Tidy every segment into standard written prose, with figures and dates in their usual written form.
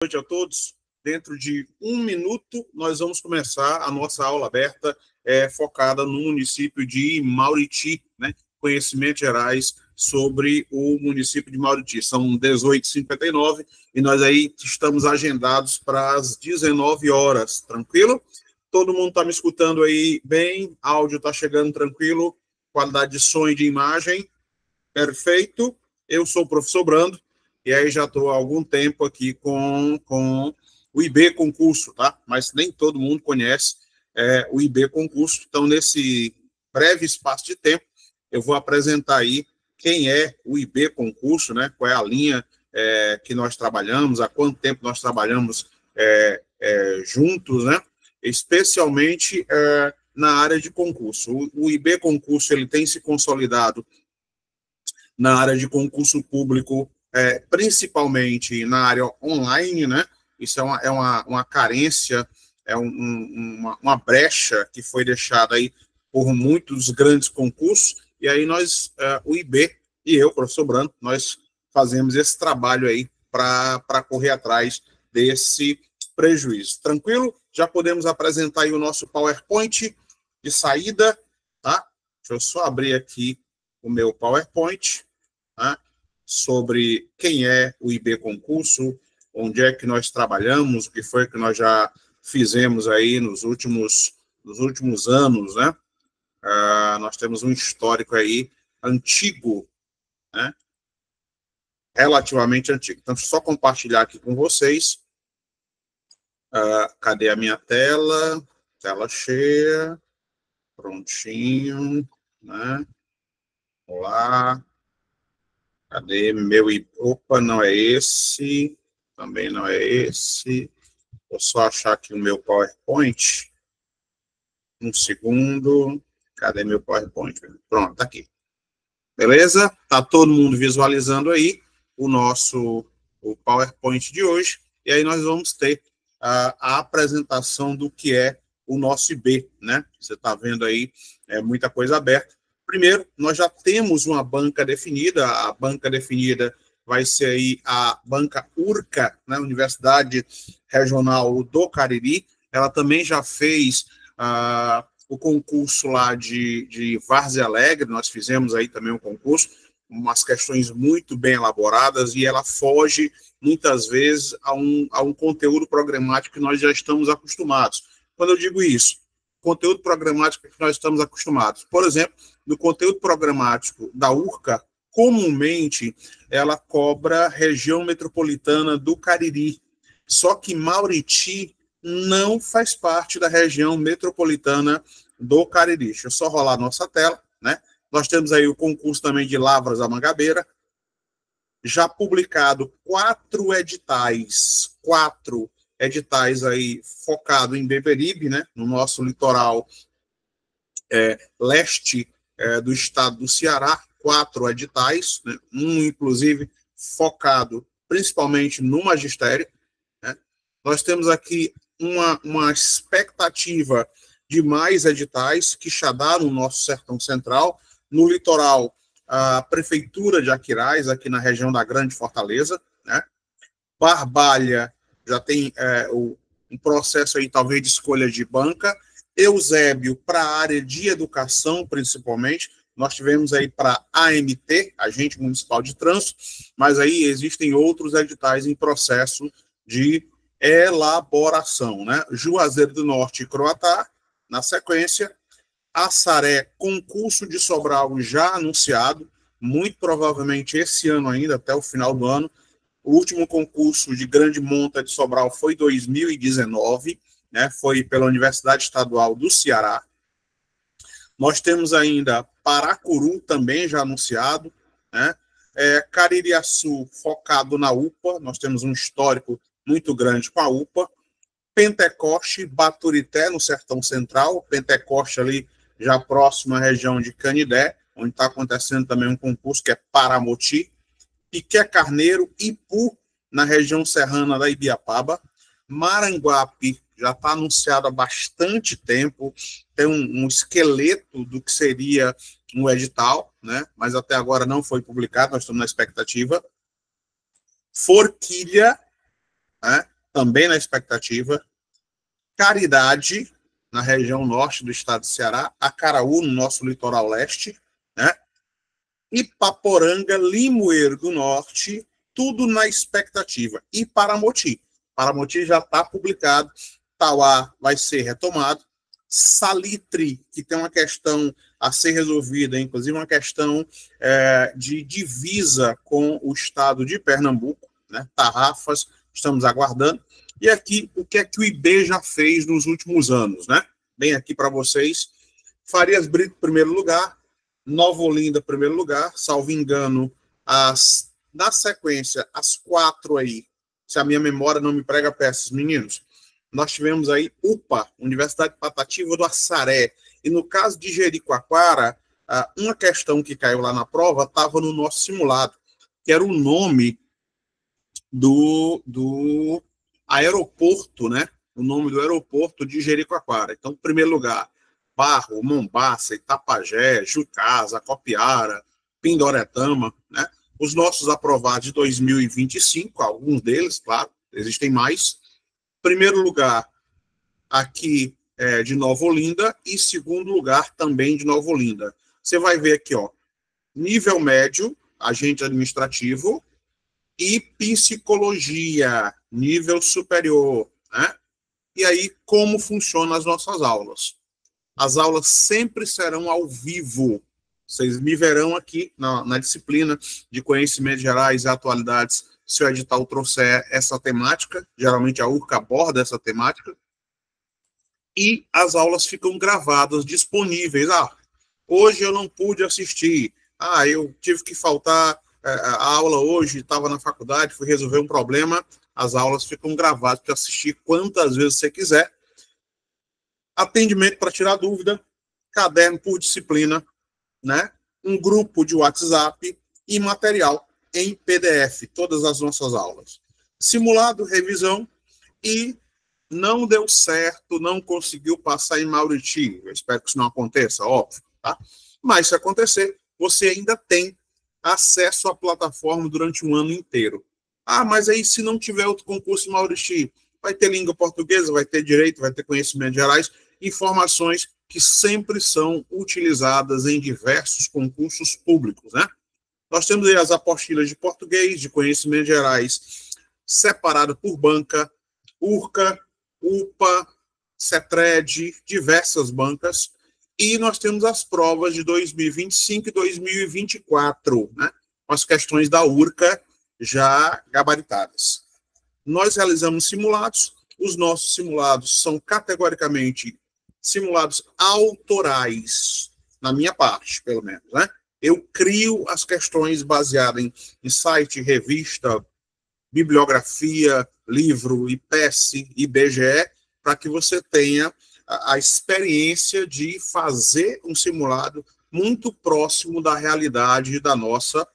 Boa noite a todos. Dentro de 1 minuto, nós vamos começar a nossa aula aberta focada no município de Mauriti, né? Conhecimentos gerais sobre o município de Mauriti. São 18h59 e nós aí estamos agendados para as 19 horas, tranquilo? Todo mundo está me escutando aí bem? Áudio está chegando tranquilo? Qualidade de som e de imagem? Perfeito. Eu sou o professor Brando. E aí já estou há algum tempo aqui com o IB Concurso, tá? Mas nem todo mundo conhece o IB Concurso. Então, nesse breve espaço de tempo, eu vou apresentar aí quem é o IB Concurso, né? Qual é a linha que nós trabalhamos, há quanto tempo nós trabalhamos juntos, né? Especialmente na área de concurso. O IB Concurso ele tem se consolidado na área de concurso público, principalmente na área online, né? Isso é uma carência, uma brecha que foi deixada aí por muitos grandes concursos, e aí nós, o IB e eu, professor Brando, nós fazemos esse trabalho aí para correr atrás desse prejuízo. Tranquilo? Já podemos apresentar aí o nosso PowerPoint de saída, tá? Deixa eu só abrir aqui o meu PowerPoint, tá? Sobre quem é o IB Concurso, onde é que nós trabalhamos, o que foi que nós já fizemos aí nos últimos anos, né? Nós temos um histórico aí antigo, né? Relativamente antigo. Então, só compartilhar aqui com vocês. Cadê a minha tela? Tela cheia. Prontinho, né? Olá. Cadê meu... Opa, não é esse. Também não é esse. Vou só achar aqui o meu PowerPoint. Um segundo. Cadê meu PowerPoint? Pronto, tá aqui. Beleza? Tá todo mundo visualizando aí o PowerPoint de hoje. E aí nós vamos ter a apresentação do que é o nosso IB, né? Você está vendo aí, muita coisa aberta. Primeiro, nós já temos uma banca definida. A banca definida vai ser aí a banca URCA, né? Universidade Regional do Cariri. Ela também já fez o concurso lá de Várzea Alegre. Nós fizemos aí também um concurso, umas questões muito bem elaboradas, e ela foge, muitas vezes, a um conteúdo programático que nós já estamos acostumados. Quando eu digo isso, conteúdo programático que nós estamos acostumados. Por exemplo, no conteúdo programático da URCA, comumente, ela cobra região metropolitana do Cariri. Só que Mauriti não faz parte da região metropolitana do Cariri. Deixa eu só rolar a nossa tela, né? Nós temos aí o concurso também de Lavras da Mangabeira, já publicado 4 editais aí focado em Beberibe, né? No nosso litoral leste do estado do Ceará, 4 editais, né? Um, inclusive, focado principalmente no magistério, né? Nós temos aqui uma expectativa de mais editais que Quixadá, no nosso sertão central, no litoral, a prefeitura de Aquiraz, aqui na região da Grande Fortaleza, né? Barbalha já tem um processo aí, talvez, de escolha de banca. Eusébio, para a área de educação, principalmente. Nós tivemos aí para AMT, Agente Municipal de Trânsito, mas aí existem outros editais em processo de elaboração, né? Juazeiro do Norte e Croatá, na sequência. Assaré, concurso de Sobral já anunciado, muito provavelmente esse ano ainda, até o final do ano. O último concurso de grande monta de Sobral foi 2019, né? Foi pela Universidade Estadual do Ceará. Nós temos ainda Paracuru, também já anunciado, né? Caririaçu, focado na UPA, nós temos um histórico muito grande com a UPA. Pentecoste, Baturité, no Sertão Central, Pentecoste ali já próximo à região de Canidé, onde está acontecendo também um concurso que é Paramoti. Piqué Carneiro, Ipu, na região serrana da Ibiapaba. Maranguape já está anunciado há bastante tempo, tem um esqueleto do que seria um edital, né? Mas até agora não foi publicado, nós estamos na expectativa. Forquilha, né? Também na expectativa. Caridade, na região norte do estado de Ceará. Acaraú, no nosso litoral leste, né? Ipaporanga, Limoeiro do Norte, tudo na expectativa. E Paramoti. Paramoti já está publicado. Tauá vai ser retomado. Salitre, que tem uma questão a ser resolvida, inclusive uma questão de divisa com o estado de Pernambuco, né? Tarrafas, estamos aguardando. E aqui, o que é que o IB já fez nos últimos anos, né? Bem aqui para vocês. Farias Brito, primeiro lugar. Nova Olinda, primeiro lugar. Salvo engano, na sequência, as 4 aí, se a minha memória não me prega peças, meninos, nós tivemos aí UPA, Universidade Patativa do Assaré. E no caso de Jericoacoara, uma questão que caiu lá na prova estava no nosso simulado, que era o nome do aeroporto, né? O nome do aeroporto de Jericoacoara. Então, em primeiro lugar, Barro, Mombaça, Itapajé, Jucasa, Copiara, Pindoretama, né? Os nossos aprovados de 2025, alguns deles, claro, existem mais. Primeiro lugar, aqui de Nova Olinda, e segundo lugar também de Nova Olinda. Você vai ver aqui, ó, nível médio, agente administrativo, e psicologia, nível superior, né? E aí, como funcionam as nossas aulas? As aulas sempre serão ao vivo. Vocês me verão aqui na disciplina de conhecimentos gerais e atualidades, se o edital trouxer essa temática, geralmente a URCA aborda essa temática, e as aulas ficam gravadas, disponíveis. Hoje eu não pude assistir, eu tive que faltar a aula hoje, estava na faculdade, fui resolver um problema, as aulas ficam gravadas para assistir quantas vezes você quiser. Atendimento para tirar dúvida, caderno por disciplina, né? Um grupo de WhatsApp e material em PDF, todas as nossas aulas. Simulado, revisão, e não deu certo, não conseguiu passar em Mauriti. Eu espero que isso não aconteça, óbvio, tá? Mas se acontecer, você ainda tem acesso à plataforma durante um ano inteiro. Mas aí se não tiver outro concurso em Mauriti, vai ter língua portuguesa, vai ter direito, vai ter conhecimentos gerais, informações que sempre são utilizadas em diversos concursos públicos, né? Nós temos aí as apostilas de português, de conhecimentos gerais, separado por banca, URCA, UPA, CETRED, diversas bancas, e nós temos as provas de 2025 e 2024, né? Com as questões da URCA já gabaritadas. Nós realizamos simulados, os nossos simulados são categoricamente simulados autorais, na minha parte, pelo menos, né? Eu crio as questões baseadas em site, revista, bibliografia, livro, IPES, IBGE, para que você tenha a experiência de fazer um simulado muito próximo da realidade da nossa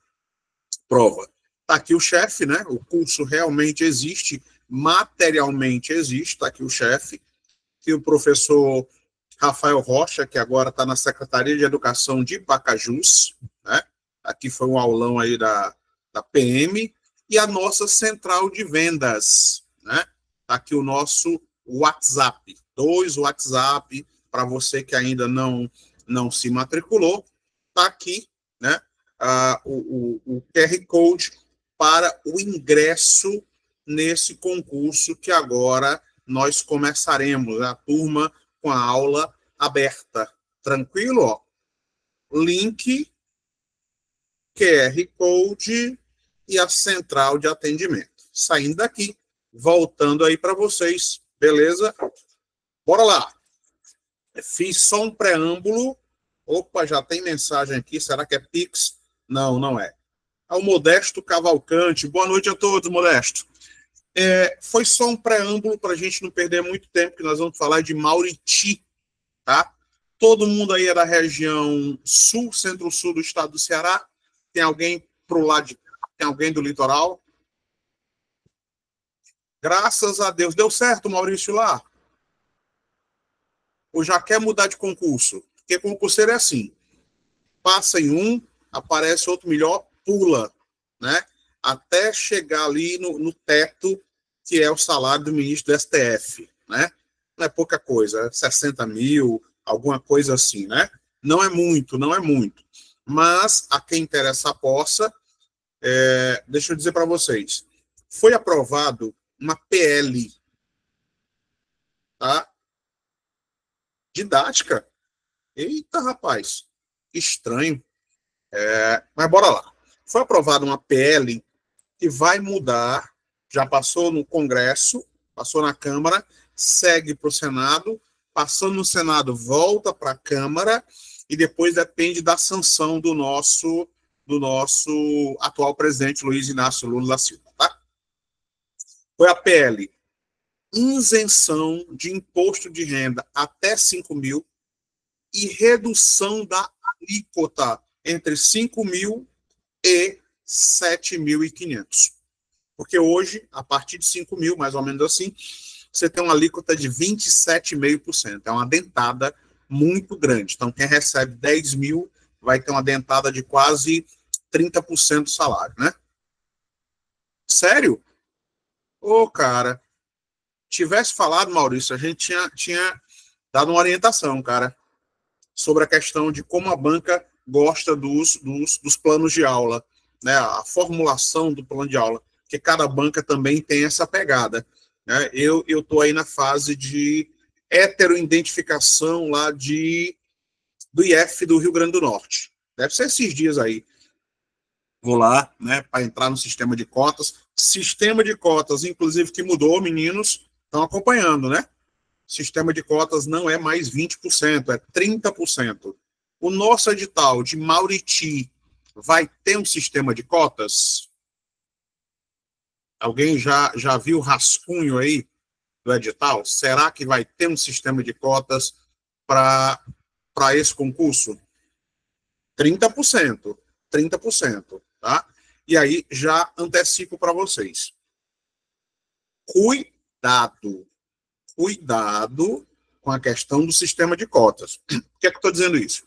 prova. Está aqui o chefe, né? O curso realmente existe, materialmente existe, está aqui o chefe, que o professor Rafael Rocha, que agora está na Secretaria de Educação de Pacajus, né? Aqui foi um aulão aí da PM, e a nossa central de vendas, né? Está aqui o nosso WhatsApp, 2 WhatsApp, para você que ainda não se matriculou, está aqui, né? O QR Code para o ingresso nesse concurso que agora nós começaremos, a turma com a aula aberta. Tranquilo? Ó. Link, QR Code e a central de atendimento. Saindo daqui, voltando aí para vocês, beleza? Bora lá. Fiz só um preâmbulo. Opa, já tem mensagem aqui. Será que é Pix? Não, não é. Ao Modesto Cavalcante. Boa noite a todos, Modesto. Foi só um preâmbulo para a gente não perder muito tempo, que nós vamos falar de Mauriti, tá? Todo mundo aí é da região sul, centro-sul do estado do Ceará. Tem alguém pro lado de cá? Tem alguém do litoral? Graças a Deus. Deu certo, Maurício, lá? Ou já quer mudar de concurso? Porque concurseiro é assim. Passa em um, aparece outro melhor, pula, né? Até chegar ali no teto que é o salário do ministro do STF, né? Não é pouca coisa, 60 mil, alguma coisa assim, né? Não é muito, não é muito. Mas a quem interessa a possa, deixa eu dizer para vocês, foi aprovado uma PL, tá? Didática. Eita, rapaz, que estranho. Mas bora lá. Foi aprovada uma PL que vai mudar, já passou no Congresso, passou na Câmara, segue para o Senado, passando no Senado, volta para a Câmara, e depois depende da sanção do nosso atual presidente, Luiz Inácio Lula da Silva. Tá? Foi a PL isenção de imposto de renda até 5 mil e redução da alíquota entre 5 mil e 7.500. Porque hoje, a partir de 5 mil, mais ou menos assim, você tem uma alíquota de 27,5%. É uma dentada muito grande. Então, quem recebe 10 mil vai ter uma dentada de quase 30% do salário, né? Sério? Ô, cara, tivesse falado, Maurício, a gente tinha dado uma orientação, cara, sobre a questão de como a banca gosta dos planos de aula, né? A formulação do plano de aula, que cada banca também tem essa pegada. Né? Eu estou aí na fase de heteroidentificação lá do IF do Rio Grande do Norte. Deve ser esses dias aí. Vou lá, né, para entrar no sistema de cotas. Sistema de cotas, inclusive, que mudou, meninos, estão acompanhando, né? Sistema de cotas não é mais 20%, é 30%. O nosso edital de Mauriti vai ter um sistema de cotas? Alguém já viu o rascunho aí do edital? Será que vai ter um sistema de cotas para esse concurso? 30%. 30%, tá? E aí já antecipo para vocês. Cuidado com a questão do sistema de cotas. Por que é que eu estou dizendo isso?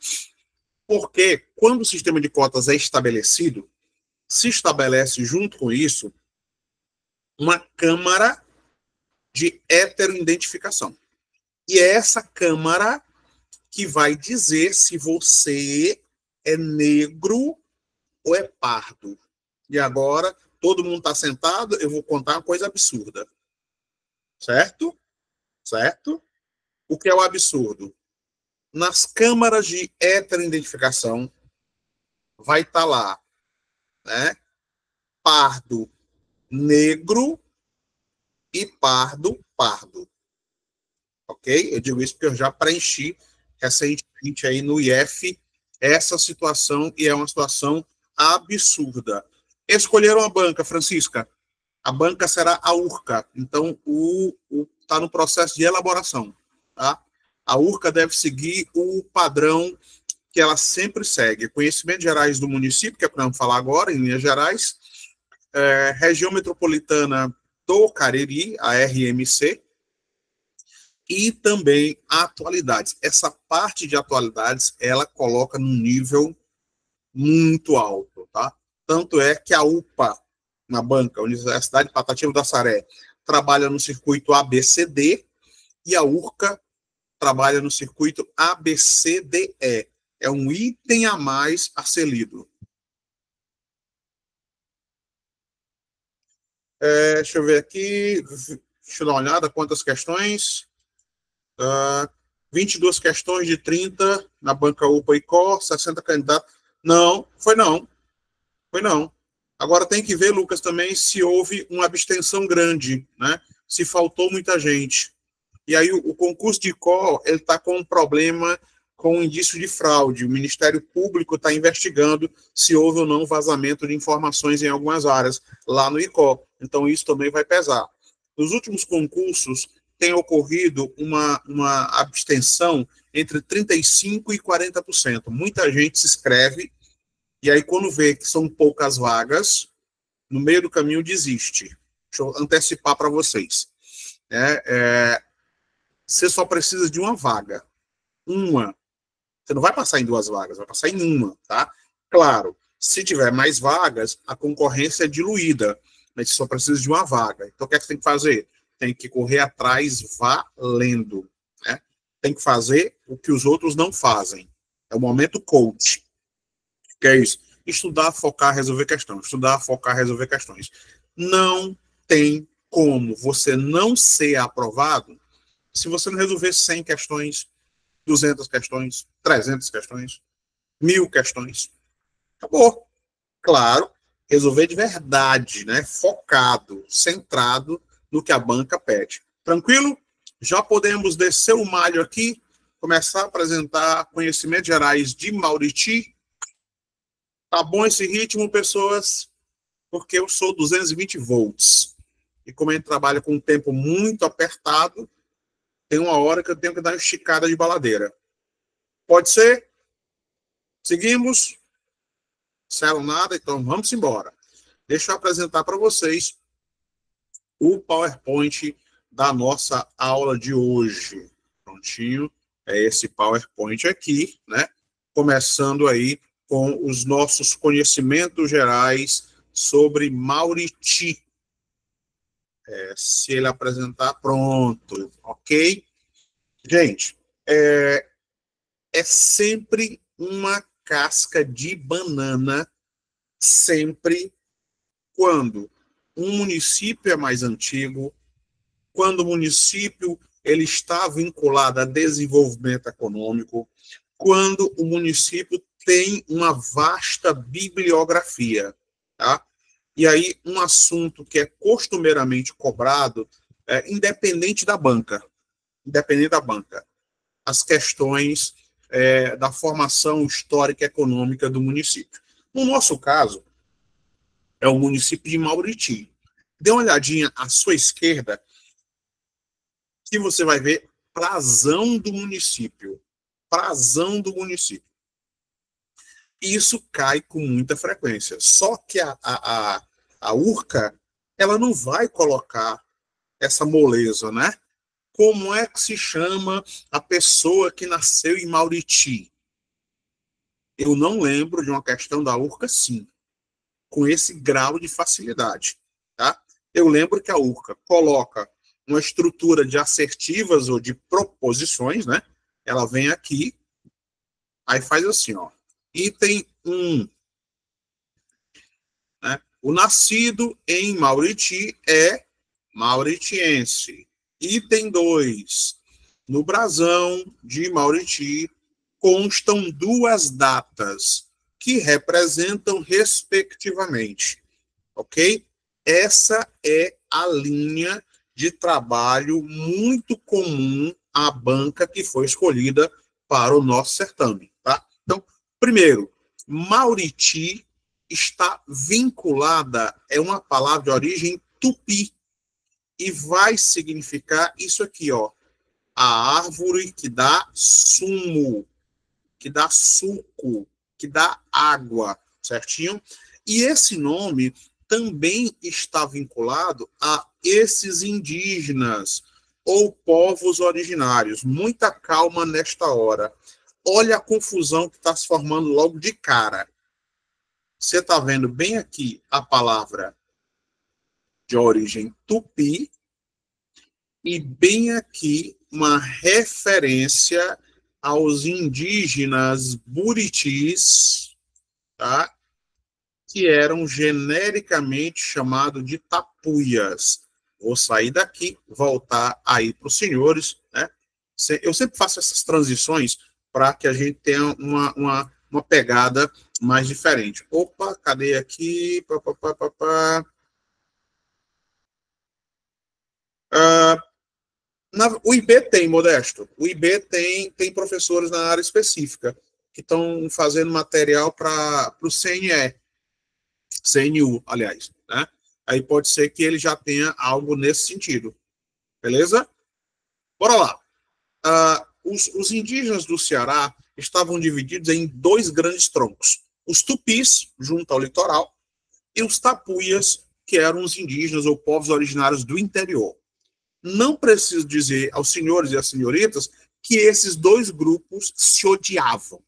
Porque quando o sistema de cotas é estabelecido, se estabelece junto com isso uma câmara de heteroidentificação. E é essa câmara que vai dizer se você é negro ou é pardo. E agora, todo mundo está sentado, eu vou contar uma coisa absurda. Certo? Certo? O que é o absurdo? Nas câmaras de heteroidentificação, vai estar lá, né? Pardo, negro e pardo. Ok? Eu digo isso porque eu já preenchi recentemente aí no IF essa situação e é uma situação absurda. Escolheram a banca, Francisca. A banca será a URCA. Então, está no processo de elaboração. Tá? A URCA deve seguir o padrão que ela sempre segue. Conhecimentos gerais do município, que é o que vamos falar agora, em linhas gerais. Região metropolitana do Cariri, a RMC. E também atualidades. Essa parte de atualidades, ela coloca num nível muito alto, tá? Tanto é que a UPA, na banca, Universidade Patativa do Assaré, trabalha no circuito ABCD e a URCA trabalha no circuito ABCDE. É um item a mais a ser lido. Deixa eu ver aqui. Deixa eu dar uma olhada. Quantas questões? 22 questões de 30 na banca UPA e COR, 60 candidatos. Não. Foi não. Agora tem que ver, Lucas, também se houve uma abstenção grande, né? Se faltou muita gente. E aí o concurso de COR, ele está com um problema com indício de fraude. O Ministério Público está investigando se houve ou não vazamento de informações em algumas áreas lá no ICOR. Então isso também vai pesar. Nos últimos concursos tem ocorrido uma abstenção entre 35% e 40%. Muita gente se inscreve e aí quando vê que são poucas vagas, no meio do caminho desiste. Deixa eu antecipar para vocês. Você só precisa de uma vaga. Uma. Você não vai passar em 2 vagas, vai passar em uma, tá? Claro, se tiver mais vagas, a concorrência é diluída. mas só precisa de uma vaga. Então, o que é que você tem que fazer? Tem que correr atrás valendo, né? Tem que fazer o que os outros não fazem. É o momento coach. Que é isso? Estudar, focar, resolver questões. Estudar, focar, resolver questões. Não tem como você não ser aprovado se você não resolver 100 questões, 200 questões, 300 questões, 1000 questões. Acabou. Claro, resolver de verdade, né? Focado, centrado no que a banca pede. Tranquilo? Já podemos descer o malho aqui, começar a apresentar conhecimentos gerais de Mauriti. Tá bom esse ritmo, pessoas? Porque eu sou 220 volts. E como a gente trabalha com um tempo muito apertado, tem uma hora que eu tenho que dar uma esticada de baladeira. Pode ser? Seguimos? Disseram nada? Então vamos embora. Deixa eu apresentar para vocês o PowerPoint da nossa aula de hoje. Prontinho. É esse PowerPoint aqui, né? Começando aí com os nossos conhecimentos gerais sobre Mauriti. Se ele apresentar, pronto, ok? Gente, é sempre uma casca de banana, sempre quando um município é mais antigo, quando o município ele está vinculado a desenvolvimento econômico, quando o município tem uma vasta bibliografia, tá? E aí, um assunto que é costumeiramente cobrado, independente da banca, as questões da formação histórica e econômica do município. No nosso caso, é o município de Mauriti. Dê uma olhadinha à sua esquerda, que você vai ver prazão do município. Prazão do município. Isso cai com muita frequência. Só que a URCA, ela não vai colocar essa moleza, né? Como é que se chama a pessoa que nasceu em Mauriti? Eu não lembro de uma questão da URCA, sim, com esse grau de facilidade, tá? Eu lembro que a URCA coloca uma estrutura de assertivas ou de proposições, né? Ela vem aqui, aí faz assim, ó. Item 1. Né? O nascido em Mauriti é mauritiense. Item 2. No brasão de Mauriti constam duas datas que representam respectivamente, ok? Essa é a linha de trabalho muito comum à banca que foi escolhida para o nosso certame, tá? Então, primeiro, Mauriti está vinculada, é uma palavra de origem tupi, e vai significar isso aqui, ó, a árvore que dá sumo, que dá suco, que dá água, certinho? E esse nome também está vinculado a esses indígenas ou povos originários. Muita calma nesta hora. Olha a confusão que está se formando logo de cara. Você está vendo bem aqui a palavra de origem tupi e bem aqui uma referência aos indígenas buritis, tá? Que eram genericamente chamados de tapuias. Vou sair daqui, voltar aí para os senhores, né? Eu sempre faço essas transições para que a gente tenha uma pegada mais diferente. Opa, cadê aqui? O IB tem, Modesto. O IB tem professores na área específica que estão fazendo material para o CNU, aliás. Né? Aí pode ser que ele já tenha algo nesse sentido. Beleza? Bora lá. Os indígenas do Ceará estavam divididos em dois grandes troncos. Os tupis, junto ao litoral, e os tapuias, que eram os indígenas ou povos originários do interior. Não preciso dizer aos senhores e às senhoritas que esses dois grupos se odiavam,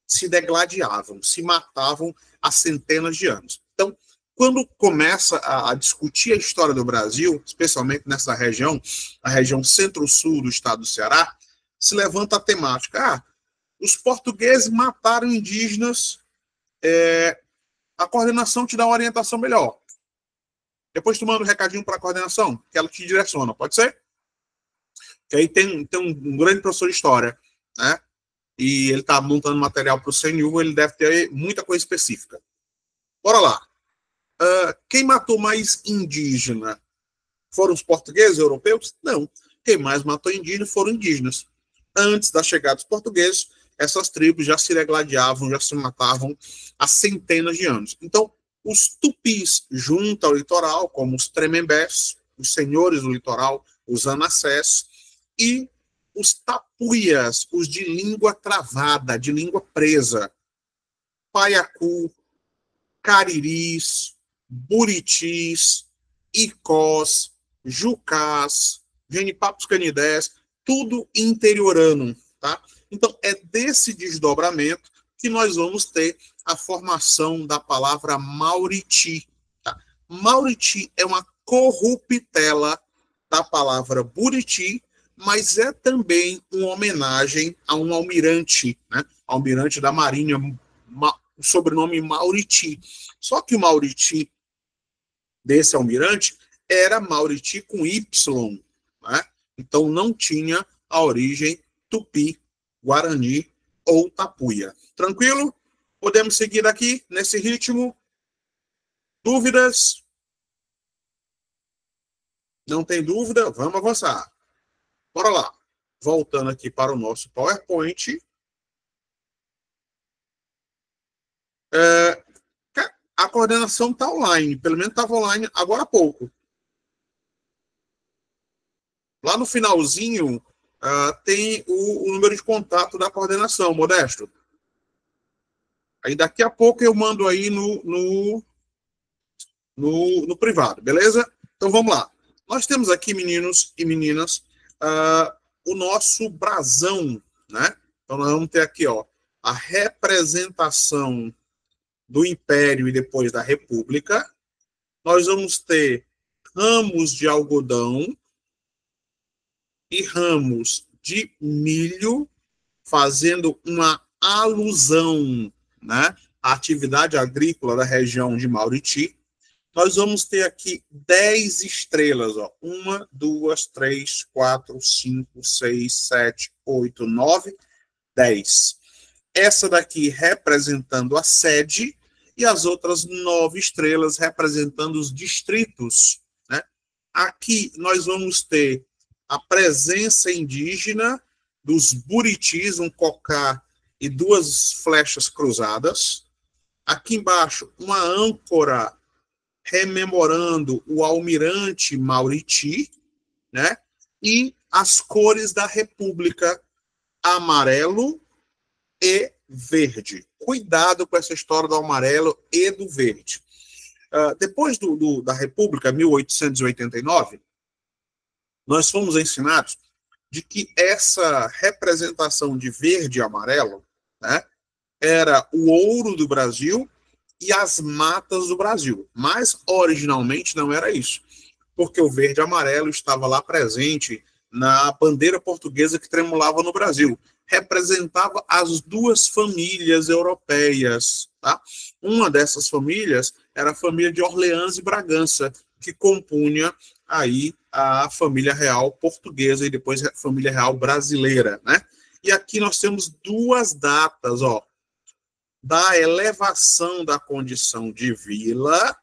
se degladiavam, se matavam há centenas de anos. Então, quando começa a discutir a história do Brasil, especialmente nessa região, a região centro-sul do estado do Ceará, se levanta a temática. Os portugueses mataram indígenas, a coordenação te dá uma orientação melhor. Depois tu manda um recadinho para a coordenação, que ela te direciona, pode ser? Que aí tem um grande professor de história, né? E ele está montando material para o CNU, ele deve ter muita coisa específica. Bora lá. Quem matou mais indígena? Foram os portugueses, europeus? Não. Quem mais matou indígena foram indígenas. Antes da chegada dos portugueses, essas tribos já se degladiavam, já se matavam há centenas de anos. Então, os tupis, junto ao litoral, como os tremembés, os senhores do litoral, os anassés, e os tapuias, os de língua travada, de língua presa, paiacu, cariris, buritis, icós, jucás, genipapos canidés, tudo interiorano, tá? Então, é desse desdobramento que nós vamos ter a formação da palavra Mauriti. Tá? Mauriti é uma corruptela da palavra Buriti, mas é também uma homenagem a um almirante, né? Almirante da Marinha, o sobrenome Mauriti. Só que o Mauriti desse almirante era Mauriti com Y, né? Então não tinha a origem tupi, guarani ou tapuia. Tranquilo? Podemos seguir aqui nesse ritmo? Dúvidas? Não tem dúvida? Vamos avançar. Bora lá. Voltando aqui para o nosso PowerPoint. A coordenação está online. Pelo menos estava online agora há pouco. Lá no finalzinho, tem o número de contato da coordenação, Modesto. Aí daqui a pouco eu mando aí no privado, beleza? Então vamos lá. Nós temos aqui, meninos e meninas, o nosso brasão, né? Então nós vamos ter aqui, ó, a representação do Império e depois da República. Nós vamos ter ramos de algodão e ramos de milho, fazendo uma alusão, né, à atividade agrícola da região de Mauriti. Nós vamos ter aqui 10 estrelas, ó. 1, 2, 3, 4, 5, 6, 7, 8, 9, 10. Essa daqui representando a sede e as outras 9 estrelas representando os distritos, né? Aqui nós vamos ter a presença indígena dos buritis, um cocá e 2 flechas cruzadas. Aqui embaixo, uma âncora rememorando o almirante Mauriti, né? E as cores da República, amarelo e verde. Cuidado com essa história do amarelo e do verde. Depois da República, 1889, nós fomos ensinados de que essa representação de verde e amarelo, né, era o ouro do Brasil e as matas do Brasil. Mas, originalmente, não era isso. Porque o verde e amarelo estava lá presente na bandeira portuguesa que tremulava no Brasil. Representava as 2 famílias europeias. Tá? Uma dessas famílias era a família de Orleans e Bragança, que compunha aí a família real portuguesa e depois a família real brasileira, né? E aqui nós temos 2 datas, ó, da elevação da condição de vila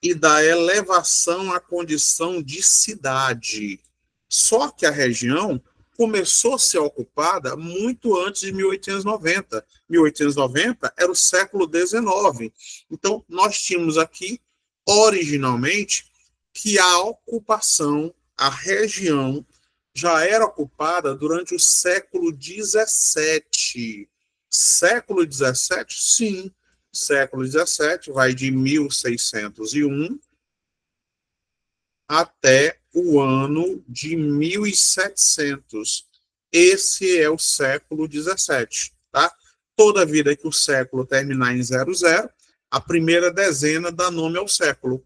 e da elevação à condição de cidade. Só que a região começou a ser ocupada muito antes de 1890. 1890 era o século XIX. Então, nós tínhamos aqui, originalmente, que a ocupação, a região, já era ocupada durante o século XVII. Século XVII? Sim. Século XVII vai de 1601 até o ano de 1700. Esse é o século XVII, tá? Toda vida que o século terminar em 00, A primeira dezena dá nome ao século.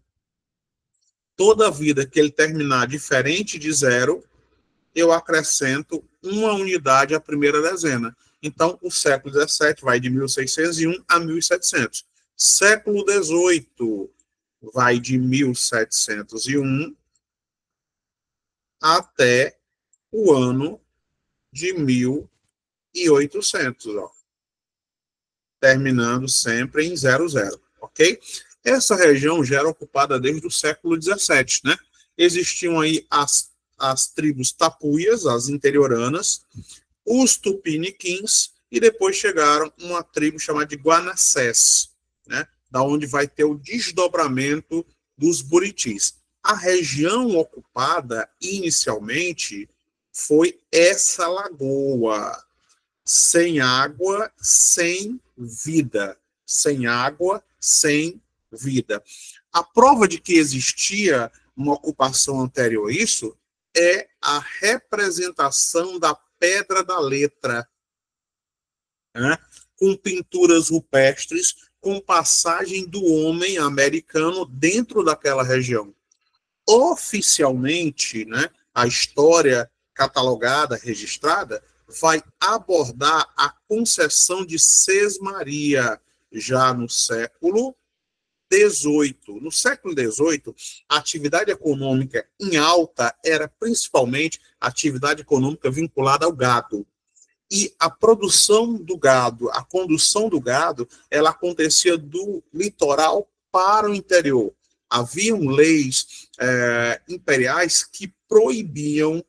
Toda vida que ele terminar diferente de 0, eu acrescento uma unidade à primeira dezena. Então, o século XVII vai de 1601 a 1700. Século XVIII vai de 1701 até o ano de 1800, ó, terminando sempre em 00, ok? Essa região já era ocupada desde o século XVII, né? Existiam aí as tribos tapuias, as interioranas, os tupiniquins, e depois chegaram uma tribo chamada de Guanacés, né? Da onde vai ter o desdobramento dos buritis. A região ocupada, inicialmente, foi essa lagoa, sem água, sem vida. Sem água, sem vida. A prova de que existia uma ocupação anterior a isso é a representação da Pedra da Letra, né? Com pinturas rupestres, com passagem do homem americano dentro daquela região. Oficialmente, né, a história catalogada, registrada, vai abordar a concessão de Sesmaria já no século XVIII. No século XVIII, a atividade econômica em alta era principalmente a atividade econômica vinculada ao gado. E a produção do gado, a condução do gado, ela acontecia do litoral para o interior. Haviam leis imperiais que proibiam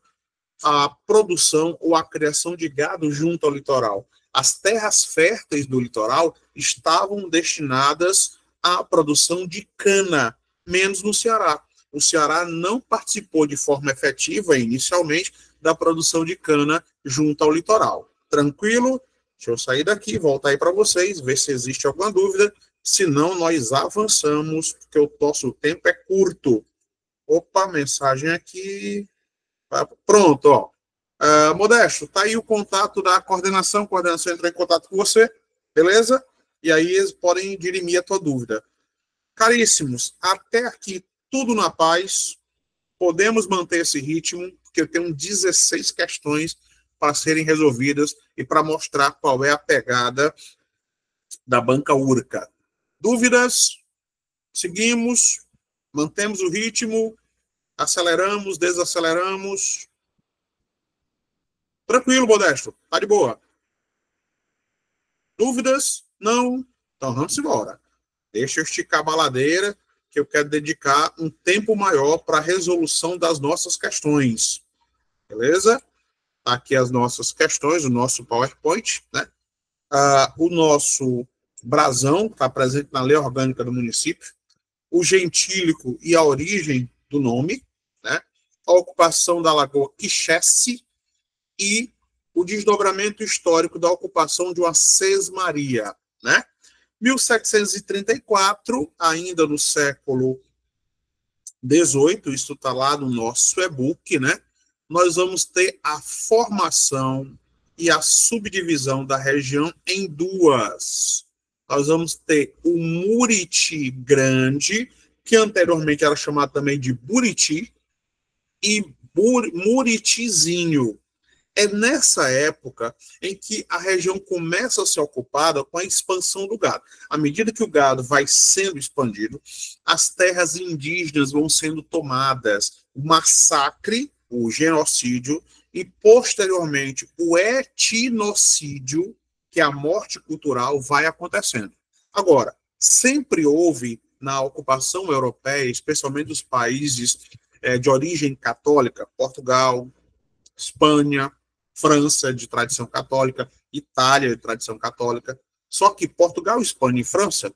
a produção ou a criação de gado junto ao litoral. As terras férteis do litoral estavam destinadas à produção de cana, menos no Ceará. O Ceará não participou de forma efetiva, inicialmente, da produção de cana junto ao litoral. Tranquilo? Deixa eu sair daqui, voltar aí para vocês, ver se existe alguma dúvida. Senão, nós avançamos, porque o nosso tempo é curto. Opa, mensagem aqui. Pronto, ó. Modesto, tá aí o contato da coordenação. A coordenação entrou em contato com você, beleza? E aí eles podem dirimir a tua dúvida. Caríssimos, até aqui tudo na paz. Podemos manter esse ritmo, porque eu tenho 16 questões para serem resolvidas e para mostrar qual é a pegada da banca Urca. Dúvidas? Seguimos, mantemos o ritmo, aceleramos, desaceleramos. Tranquilo, Modesto, tá de boa. Dúvidas? Não? Então vamos embora. Deixa eu esticar a baladeira, que eu quero dedicar um tempo maior para a resolução das nossas questões. Beleza? Aqui as nossas questões, o nosso PowerPoint, né? O nosso brasão, que está presente na lei orgânica do município, o gentílico e a origem do nome, né? A ocupação da Lagoa Quixesse e o desdobramento histórico da ocupação de uma sesmaria, né? 1734, ainda no século XVIII, isso está lá no nosso e-book, né? Nós vamos ter a formação e a subdivisão da região em duas. Nós vamos ter o Muriti Grande, que anteriormente era chamado também de Buriti, e Muritizinho. É nessa época em que a região começa a ser ocupada com a expansão do gado. À medida que o gado vai sendo expandido, as terras indígenas vão sendo tomadas. O massacre, o genocídio, e posteriormente o etnocídio, que é a morte cultural, vai acontecendo. Agora, sempre houve na ocupação europeia, especialmente dos países de origem católica, Portugal, Espanha, França, de tradição católica, Itália, de tradição católica. Só que Portugal, Espanha e França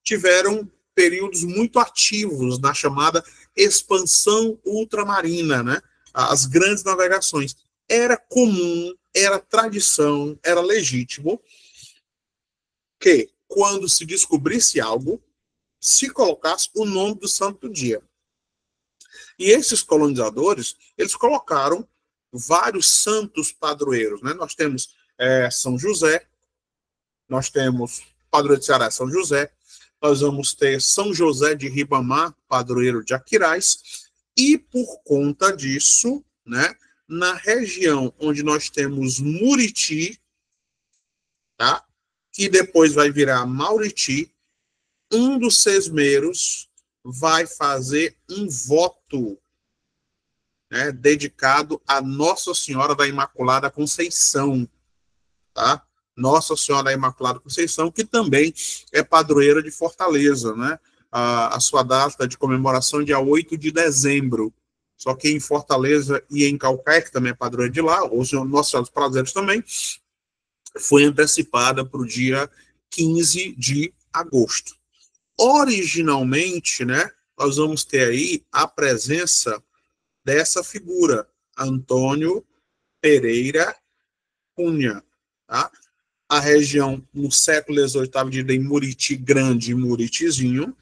tiveram períodos muito ativos na chamada expansão ultramarina, né? As grandes navegações. Era comum, era tradição, era legítimo que, quando se descobrisse algo, se colocasse o nome do santo do dia. E esses colonizadores, eles colocaram vários santos padroeiros, né? Nós temos São José, nós temos padroeiro de Ceará, São José, nós vamos ter São José de Ribamar, padroeiro de Aquiraz, e por conta disso, né, na região onde nós temos Muriti, tá, que depois vai virar Mauriti, um dos sesmeiros vai fazer um voto, né, dedicado a Nossa Senhora da Imaculada Conceição, tá? Nossa Senhora da Imaculada Conceição, que também é padroeira de Fortaleza, né? A sua data de comemoração é dia 8 de dezembro. Só que em Fortaleza e em Calcaia, que também é padroeira de lá, ou Nossa Senhora dos Prazeres também, foi antecipada para o dia 15 de agosto. Originalmente, né, nós vamos ter aí a presença dessa figura, Antônio Pereira Cunha, tá? A região, no século XVIII, estava dividida em Muriti Grande e Muritizinho.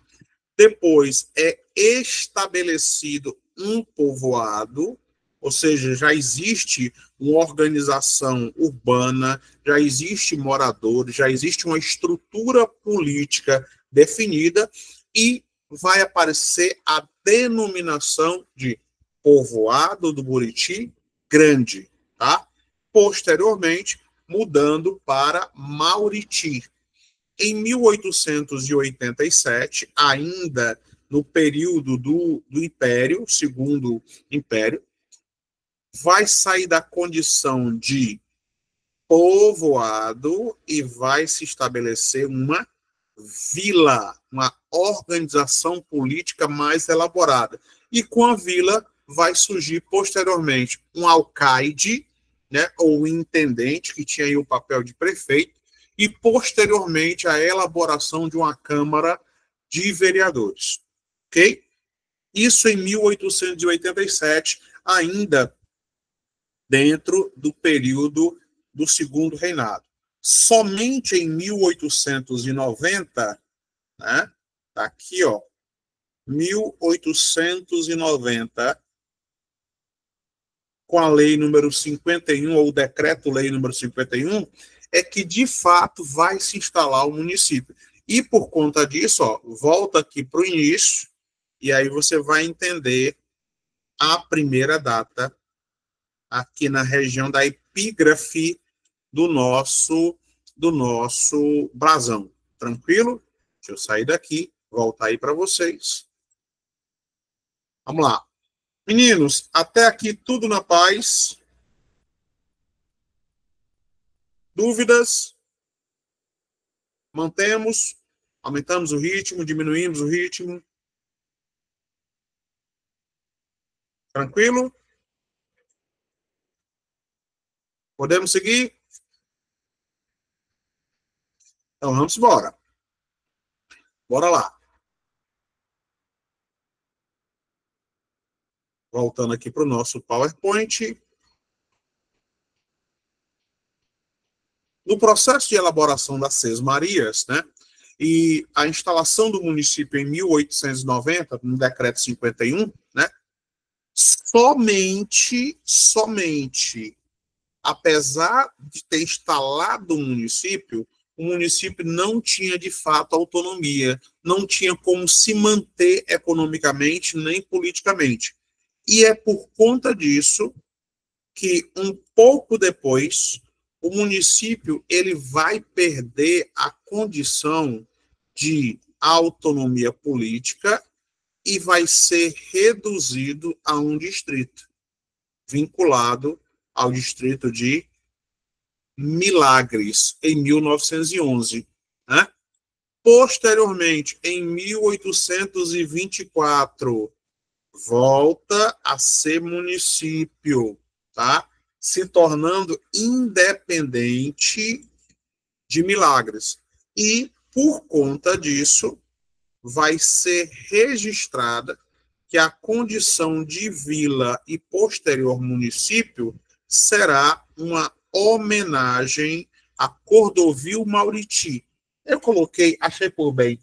Depois é estabelecido um povoado, ou seja, já existe uma organização urbana, já existe moradores, já existe uma estrutura política definida e vai aparecer a denominação de povoado do Buriti Grande, tá? Posteriormente, mudando para Mauriti. Em 1887, ainda no período do Império, Segundo Império, vai sair da condição de povoado e vai se estabelecer uma vila, uma organização política mais elaborada. E com a vila vai surgir posteriormente um alcaide, né, ou intendente, que tinha aí o papel de prefeito, e posteriormente a elaboração de uma Câmara de Vereadores. Ok? Isso em 1887, ainda dentro do período do Segundo Reinado. Somente em 1890, né, tá aqui, ó, 1890, com a lei número 51, ou o decreto-lei número 51, é que, de fato, vai se instalar o município. E, por conta disso, ó, volta aqui para o início, e aí você vai entender a primeira data aqui na região da epígrafe do nosso brasão. Tranquilo? Deixa eu sair daqui, voltar aí para vocês. Vamos lá. Meninos, até aqui tudo na paz. Dúvidas? Mantemos? Aumentamos o ritmo? Diminuímos o ritmo? Tranquilo? Podemos seguir? Então vamos embora. Bora lá. Voltando aqui para o nosso PowerPoint. No processo de elaboração das Sesmarias, né, e a instalação do município em 1890, no decreto 51, né, somente, apesar de ter instalado o município não tinha de fato autonomia, não tinha como se manter economicamente nem politicamente. E é por conta disso que um pouco depois o município ele vai perder a condição de autonomia política e vai ser reduzido a um distrito, vinculado ao distrito de Milagres, em 1911. Né? Posteriormente, em 1824, volta a ser município, tá? Se tornando independente de Milagres. E, por conta disso, vai ser registrada que a condição de vila e posterior município será uma homenagem a Cordovil Mauriti. Eu achei por bem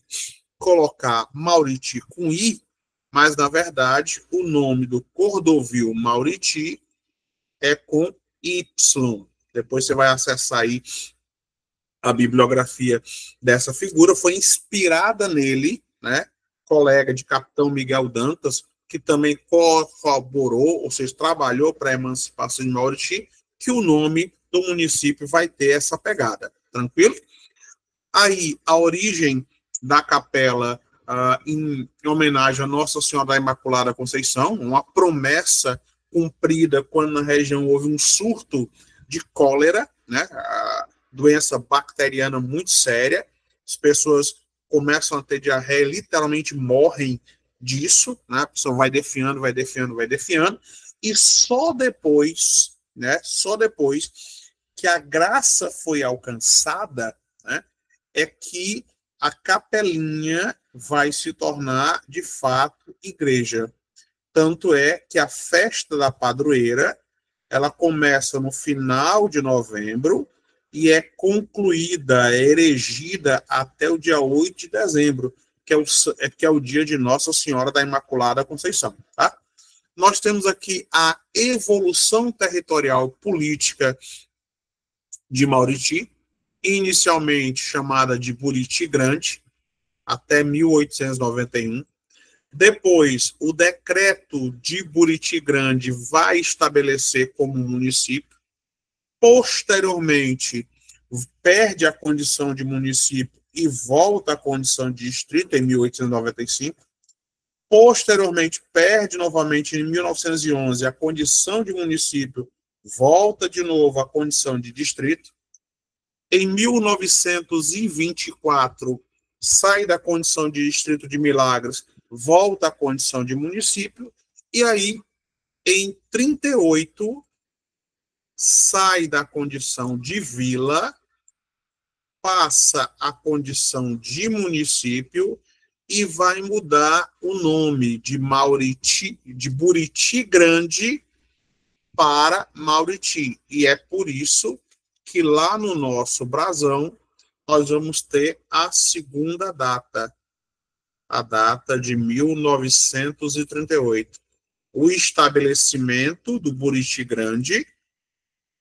colocar Mauriti com I, mas, na verdade, o nome do Cordovil Mauriti é com Y. Depois você vai acessar aí a bibliografia dessa figura foi inspirada nele, né, colega de Capitão Miguel Dantas, que também corroborou, ou seja, trabalhou para a emancipação de Mauriti, que o nome do município vai ter essa pegada. Tranquilo? Aí, a origem da capela em homenagem a Nossa Senhora da Imaculada Conceição, uma promessa cumprida quando na região houve um surto de cólera, né, doença bacteriana muito séria, as pessoas começam a ter diarreia, literalmente morrem disso, né, a pessoa vai definhando, e só depois, né, que a graça foi alcançada, né, é que a capelinha vai se tornar, de fato, igreja. Tanto é que a festa da padroeira, ela começa no final de novembro e é concluída, é erigida até o dia 8 de dezembro, que é o dia de Nossa Senhora da Imaculada Conceição. Tá? Nós temos aqui a evolução territorial política de Mauriti, inicialmente chamada de Buriti Grande, até 1891. Depois, o decreto de Buriti Grande vai estabelecer como município. Posteriormente, perde a condição de município e volta à condição de distrito em 1895. Posteriormente, perde novamente em 1911 a condição de município, volta de novo à condição de distrito. Em 1924, sai da condição de distrito de Milagres, volta à condição de município, e aí, em 38, sai da condição de vila, passa à condição de município e vai mudar o nome de Buriti Grande para Mauriti. E é por isso que lá no nosso brasão nós vamos ter a segunda data, a data de 1938. O estabelecimento do Buriti Grande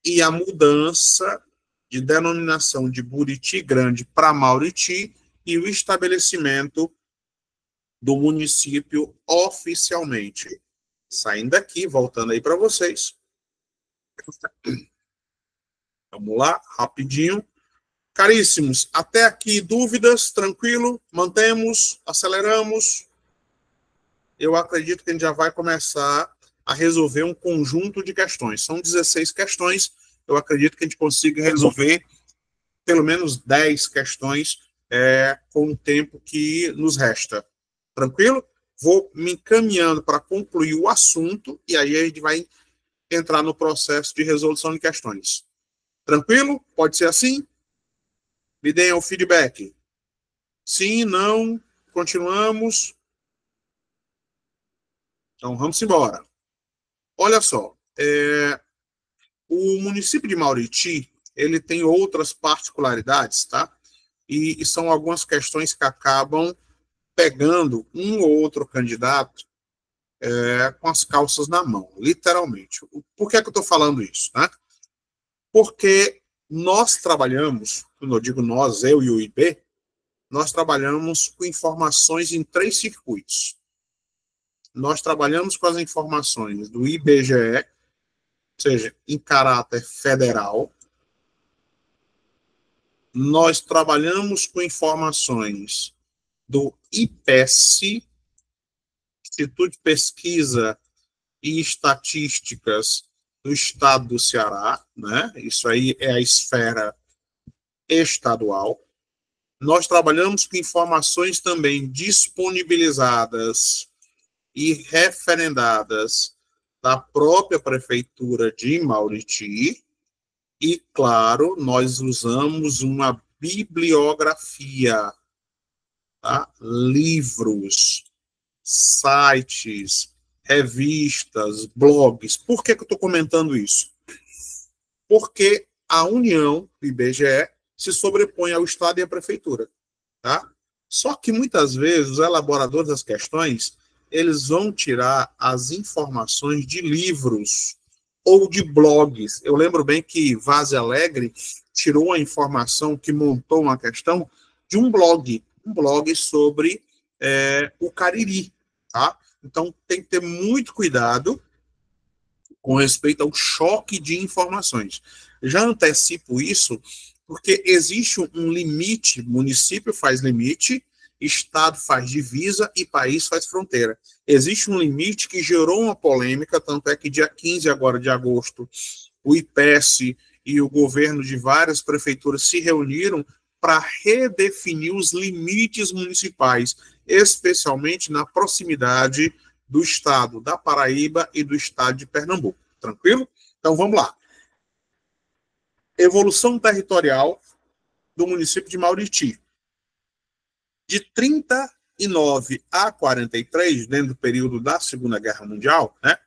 e a mudança de denominação de Buriti Grande para Mauriti e o estabelecimento do município oficialmente. Saindo daqui, voltando aí para vocês. Vamos lá, rapidinho. Caríssimos, até aqui dúvidas, tranquilo? Mantemos, aceleramos. Eu acredito que a gente já vai começar a resolver um conjunto de questões. São 16 questões, eu acredito que a gente consiga resolver pelo menos 10 questões com o tempo que nos resta. Tranquilo? Vou me encaminhando para concluir o assunto e aí a gente vai entrar no processo de resolução de questões. Tranquilo? Pode ser assim? Me deem o feedback. Sim, não, continuamos. Então, vamos embora. Olha só, o município de Mauriti, ele tem outras particularidades, tá? E são algumas questões que acabam pegando um ou outro candidato com as calças na mão, literalmente. Por que é que eu estou falando isso, né? Porque nós trabalhamos, quando eu digo nós, eu e o IB, nós trabalhamos com informações em 3 circuitos. Nós trabalhamos com as informações do IBGE, ou seja, em caráter federal. Nós trabalhamos com informações do IPESC, Instituto de Pesquisa e Estatísticas do Estado do Ceará, né? Isso aí é a esfera estadual. Nós trabalhamos com informações também disponibilizadas e referendadas da própria Prefeitura de Mauriti e, claro, nós usamos uma bibliografia, tá? Livros, sites, revistas, blogs. Por que eu estou comentando isso? Porque a União, o IBGE, se sobrepõe ao Estado e à Prefeitura. Tá? Só que, muitas vezes, os elaboradores das questões, eles vão tirar as informações de livros ou de blogs. Eu lembro bem que Vaze Alegre tirou a informação, que montou uma questão de um blog sobre o Cariri, tá? Então, tem que ter muito cuidado com respeito ao choque de informações. Já antecipo isso, porque existe um limite, município faz limite, estado faz divisa e país faz fronteira. Existe um limite que gerou uma polêmica, tanto é que dia 15 agora de agosto, o IPES e o governo de várias prefeituras se reuniram para redefinir os limites municipais, especialmente na proximidade do estado da Paraíba e do estado de Pernambuco. Tranquilo? Então vamos lá. Evolução territorial do município de Mauriti. De 39 a 43, dentro do período da Segunda Guerra Mundial, né,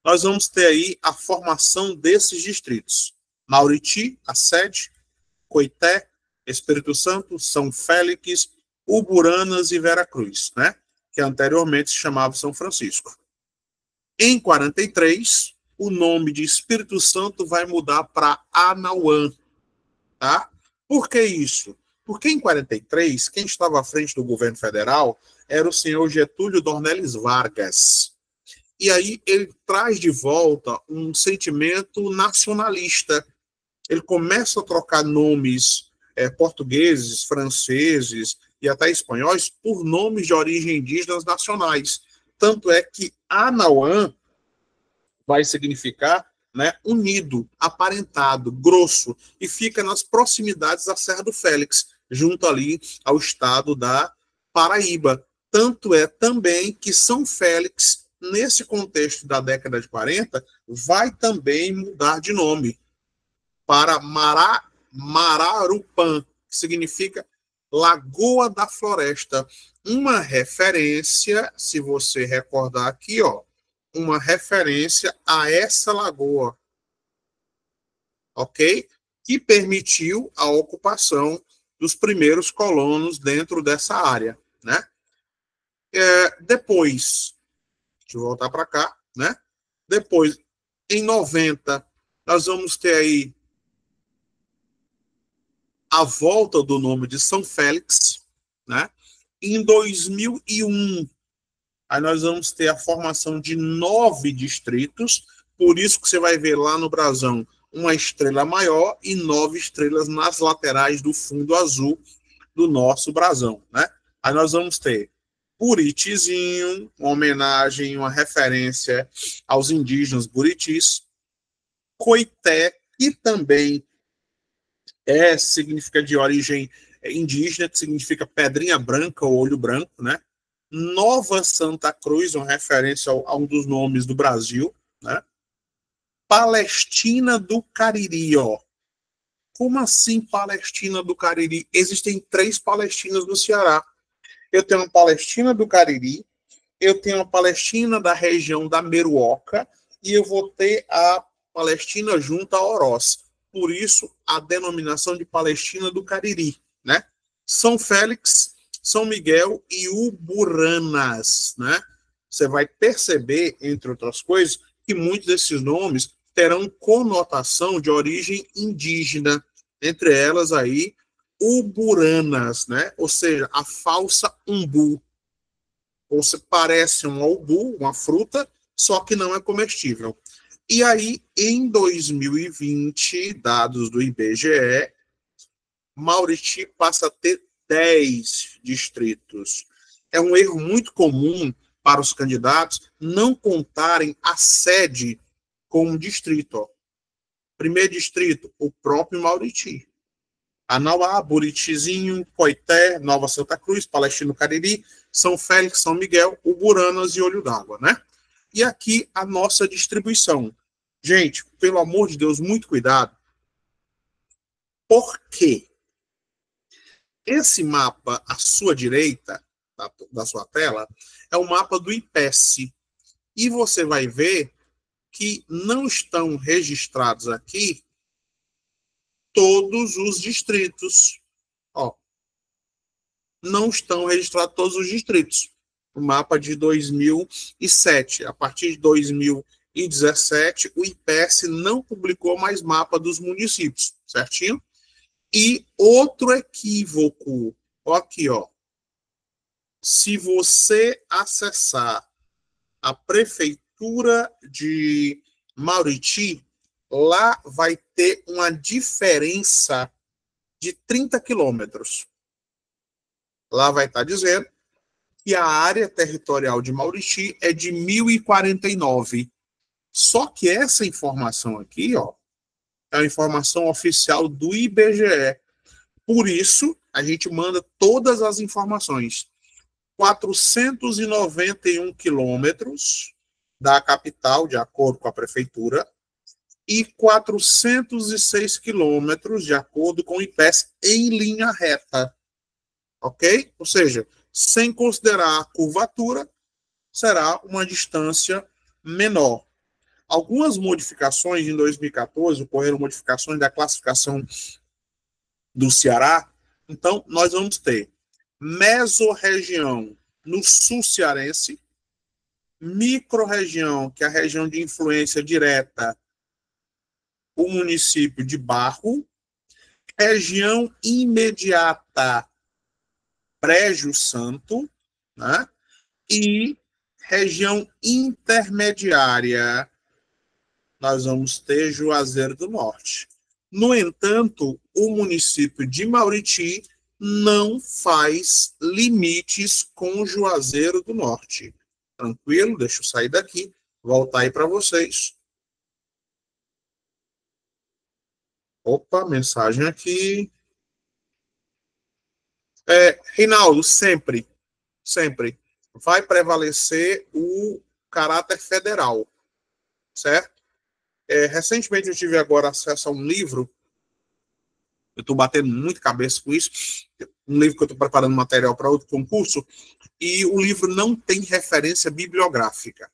nós vamos ter aí a formação desses distritos. Mauriti, a sede, Coité, Espírito Santo, São Félix, Uburanas e Veracruz, né, que anteriormente se chamava São Francisco. Em 43, o nome de Espírito Santo vai mudar para Anauã, tá? Por que isso? Porque em 43, quem estava à frente do governo federal era o senhor Getúlio Dornelles Vargas. E aí ele traz de volta um sentimento nacionalista. Ele começa a trocar nomes portugueses, franceses e até espanhóis por nomes de origem indígenas nacionais. Tanto é que Anauã vai significar, né, unido, aparentado, grosso, e fica nas proximidades da Serra do Félix, junto ali ao estado da Paraíba. Tanto é também que São Félix, nesse contexto da década de 40, vai também mudar de nome para Mararupã, que significa Lagoa da Floresta. Uma referência, se você recordar aqui, ó, uma referência a essa lagoa, ok? Que permitiu a ocupação dos primeiros colonos dentro dessa área, né? Depois, deixa eu voltar para cá, né? Depois, em 90, nós vamos ter aí a volta do nome de São Félix, né? Em 2001, aí nós vamos ter a formação de 9 distritos, por isso que você vai ver lá no brasão uma estrela maior e 9 estrelas nas laterais do fundo azul do nosso brasão, né? Aí nós vamos ter Buritizinho, uma homenagem, uma referência aos indígenas buritis, Coité, que também significa de origem indígena, que significa pedrinha branca ou olho branco, né? Nova Santa Cruz, uma referência a um dos nomes do Brasil, né? Palestina do Cariri, ó. Como assim Palestina do Cariri? Existem 3 Palestinas no Ceará. Eu tenho uma Palestina do Cariri, eu tenho uma Palestina da região da Meruoca e eu vou ter a Palestina junto a Oroz. Por isso, a denominação de Palestina do Cariri, né? São Félix, São Miguel e Uburanas, né? Você vai perceber, entre outras coisas, que muitos desses nomes terão conotação de origem indígena, entre elas aí Uburanas, né? Ou seja, a falsa umbu. Ou se parece um ubu, uma fruta, só que não é comestível. E aí, em 2020, dados do IBGE, Mauriti passa a ter 10 distritos. É um erro muito comum para os candidatos não contarem a sede com um distrito. Ó. Primeiro distrito, o próprio Mauriti. Anauá, Buritizinho, Coité, Nova Santa Cruz, Palestina do Cariri, São Félix, São Miguel, Uburanas e Olho d'Água, né? E aqui a nossa distribuição. Gente, pelo amor de Deus, muito cuidado. Por quê? Esse mapa à sua direita, da sua tela, é o mapa do IPES. E você vai ver que não estão registrados aqui todos os distritos. Ó, não estão registrados todos os distritos. O mapa de 2007. A partir de 2017, o IPES não publicou mais mapa dos municípios, certinho? E outro equívoco, aqui, ó. Se você acessar a prefeitura de Mauriti, lá vai ter uma diferença de 30 quilômetros. Lá vai estar dizendo que a área territorial de Mauriti é de 1.049. Só que essa informação aqui, ó, é a informação oficial do IBGE. Por isso, a gente manda todas as informações. 491 quilômetros da capital, de acordo com a prefeitura, e 406 quilômetros, de acordo com o IPES, em linha reta. Ok? Ou seja, sem considerar a curvatura, será uma distância menor. Algumas modificações em 2014, ocorreram modificações da classificação do Ceará. Então, nós vamos ter mesorregião no sul cearense, microrregião, que é a região de influência direta, o município de Barro, região imediata, Brejo Santo, né? E região intermediária, nós vamos ter Juazeiro do Norte. No entanto, o município de Mauriti não faz limites com Juazeiro do Norte. Tranquilo? Deixa eu sair daqui, voltar aí para vocês. Opa, mensagem aqui. Reinaldo, sempre vai prevalecer o caráter federal, certo? Recentemente eu tive agora acesso a um livro, eu estou batendo muito cabeça com isso, um livro que eu estou preparando material para outro concurso, e o livro não tem referência bibliográfica,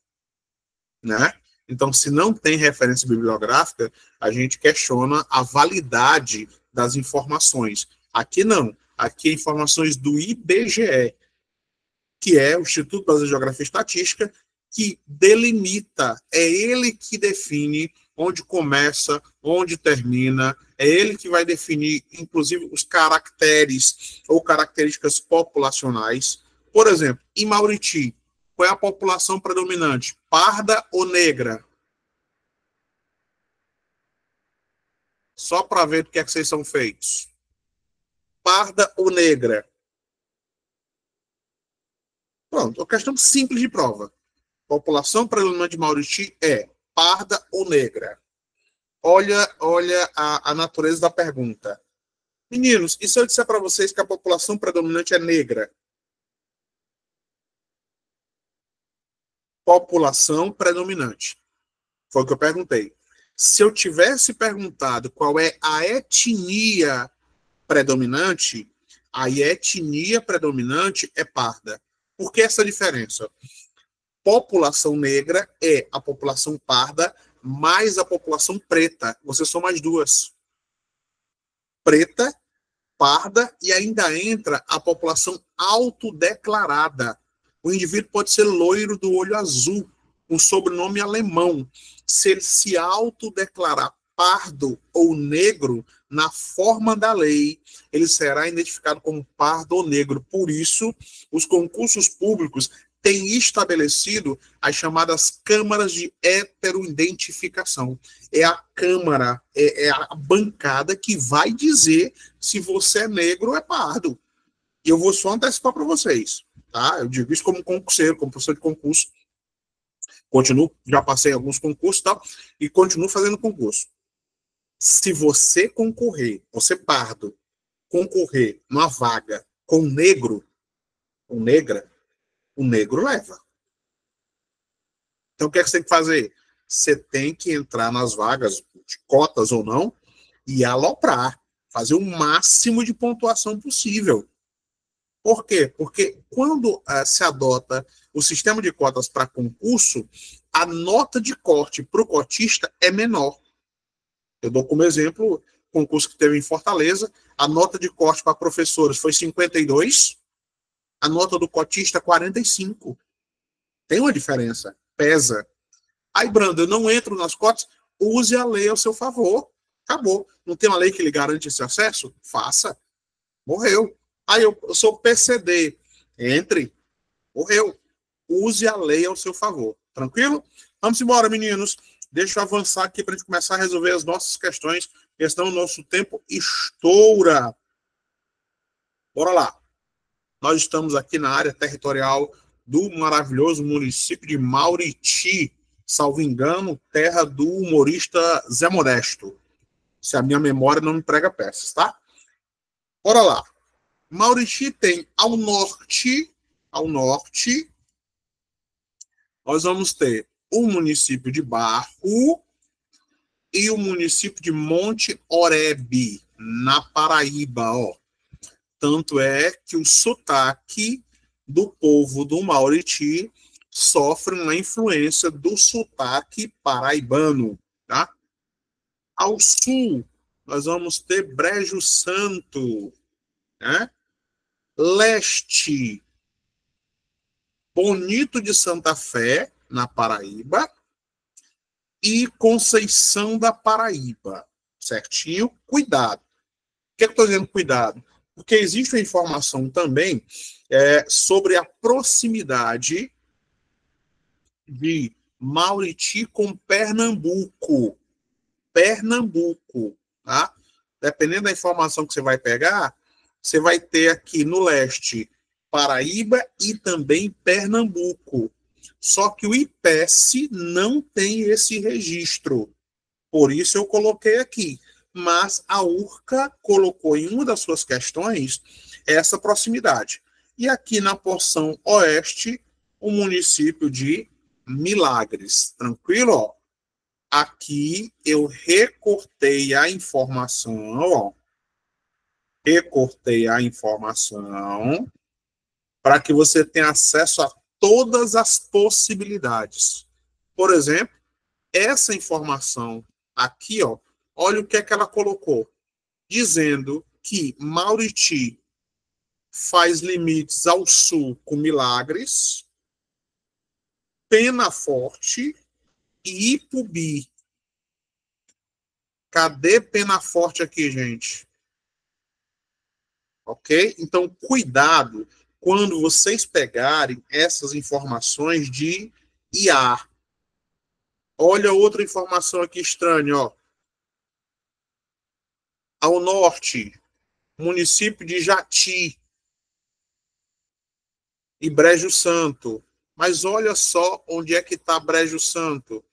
né? Então, se não tem referência bibliográfica, a gente questiona a validade das informações. Aqui não, aqui é informações do IBGE, que é o Instituto Brasileiro de Geografia e Estatística, que delimita, é ele que define onde começa, onde termina, é ele que vai definir, inclusive, os caracteres ou características populacionais. Por exemplo, em Mauriti, qual é a população predominante? Parda ou negra? Só para ver do que é que vocês são feitos. Parda ou negra? Pronto, uma questão simples de prova. População predominante de Mauriti é parda ou negra? Olha a natureza da pergunta. Meninos, e se eu disser para vocês que a população predominante é negra? População predominante. Foi o que eu perguntei. Se eu tivesse perguntado qual é a etnia predominante, a etnia predominante é parda. Por que essa diferença? População negra é a população parda mais a população preta. Você soma as duas. Preta, parda e ainda entra a população autodeclarada. O indivíduo pode ser loiro do olho azul, com sobrenome alemão. Se ele se autodeclarar pardo ou negro, na forma da lei, ele será identificado como pardo ou negro. Por isso, os concursos públicos têm estabelecido as chamadas câmaras de heteroidentificação. É a câmara, é a bancada que vai dizer se você é negro ou é pardo. E eu vou só antecipar para vocês, tá? Eu digo isso como concurseiro, como professor de concurso. Continuo, já passei alguns concursos e tal, e continuo fazendo concurso. Se você concorrer, você pardo, concorrer numa vaga com negro, ou negra, o negro leva. Então, o que é que você tem que fazer? Você tem que entrar nas vagas, de cotas ou não, e aloprar, fazer o máximo de pontuação possível. Por quê? Porque quando se adota o sistema de cotas para concurso, a nota de corte para o cotista é menor. Eu dou como exemplo o concurso que teve em Fortaleza, a nota de corte para professores foi 52, a nota do cotista 45. Tem uma diferença, pesa. Aí, Brando, eu não entro nas cotas, use a lei ao seu favor. Acabou. Não tem uma lei que lhe garante esse acesso? Faça. Morreu. Aí eu sou PCD. Entre. Morreu. Use a lei ao seu favor. Tranquilo? Vamos embora, meninos. Deixa eu avançar aqui para a gente começar a resolver as nossas questões, porque senão o nosso tempo estoura. Bora lá. Nós estamos aqui na área territorial do maravilhoso município de Mauriti, salvo engano, terra do humorista Zé Modesto. Se a minha memória não me prega peças, tá? Bora lá. Mauriti tem ao norte, nós vamos ter o município de Barro e o município de Monte Oreb, na Paraíba, ó. Tanto é que o sotaque do povo do Mauriti sofre uma influência do sotaque paraibano, tá? Ao sul, nós vamos ter Brejo Santo, né? Leste, Bonito de Santa Fé, na Paraíba, e Conceição da Paraíba, certinho? Cuidado. Por que eu estou dizendo cuidado? Porque existe uma informação também sobre a proximidade de Mauriti com Pernambuco. Pernambuco, tá? Dependendo da informação que você vai pegar, você vai ter aqui no leste Paraíba e também Pernambuco. Só que o IPES não tem esse registro. Por isso eu coloquei aqui. Mas a URCA colocou em uma das suas questões essa proximidade. E aqui na porção oeste, o município de Milagres. Tranquilo? Ó. Aqui eu recortei a informação, ó. Recortei a informação para que você tenha acesso a todas as possibilidades. Por exemplo, essa informação aqui, ó, olha o que é que ela colocou. Dizendo que Mauriti faz limites ao sul com Milagres, Penaforte e Ipubi. Cadê Penaforte aqui, gente? Ok? Então, cuidado quando vocês pegarem essas informações de IA. Olha outra informação aqui estranha, ó. Ao norte, município de Jati e Brejo Santo. Mas olha só onde é que está Brejo Santo.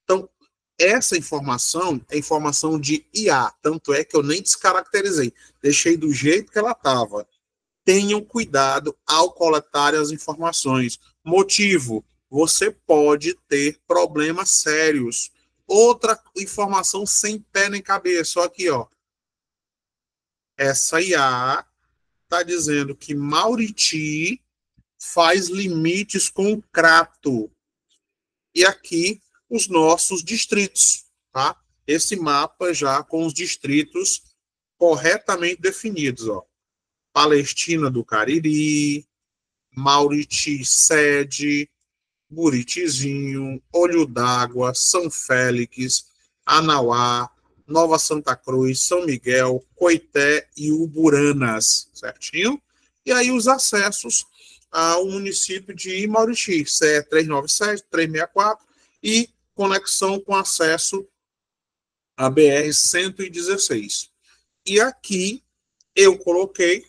Então, essa informação é informação de IA. Tanto é que eu nem descaracterizei. Deixei do jeito que ela estava. Tenham cuidado ao coletar as informações. Motivo: você pode ter problemas sérios. Outra informação sem pé nem cabeça. Só aqui, ó. Essa IA está dizendo que Mauriti faz limites com o Crato. E aqui os nossos distritos, tá? Esse mapa já com os distritos corretamente definidos, ó. Palestina do Cariri, Mauriti Sede, Buritizinho, Olho d'Água, São Félix, Anauá, Nova Santa Cruz, São Miguel, Coité e Uburanas, certinho? E aí os acessos ao município de Mauriti, CE 397, 364 e conexão com acesso à BR-116. E aqui eu coloquei,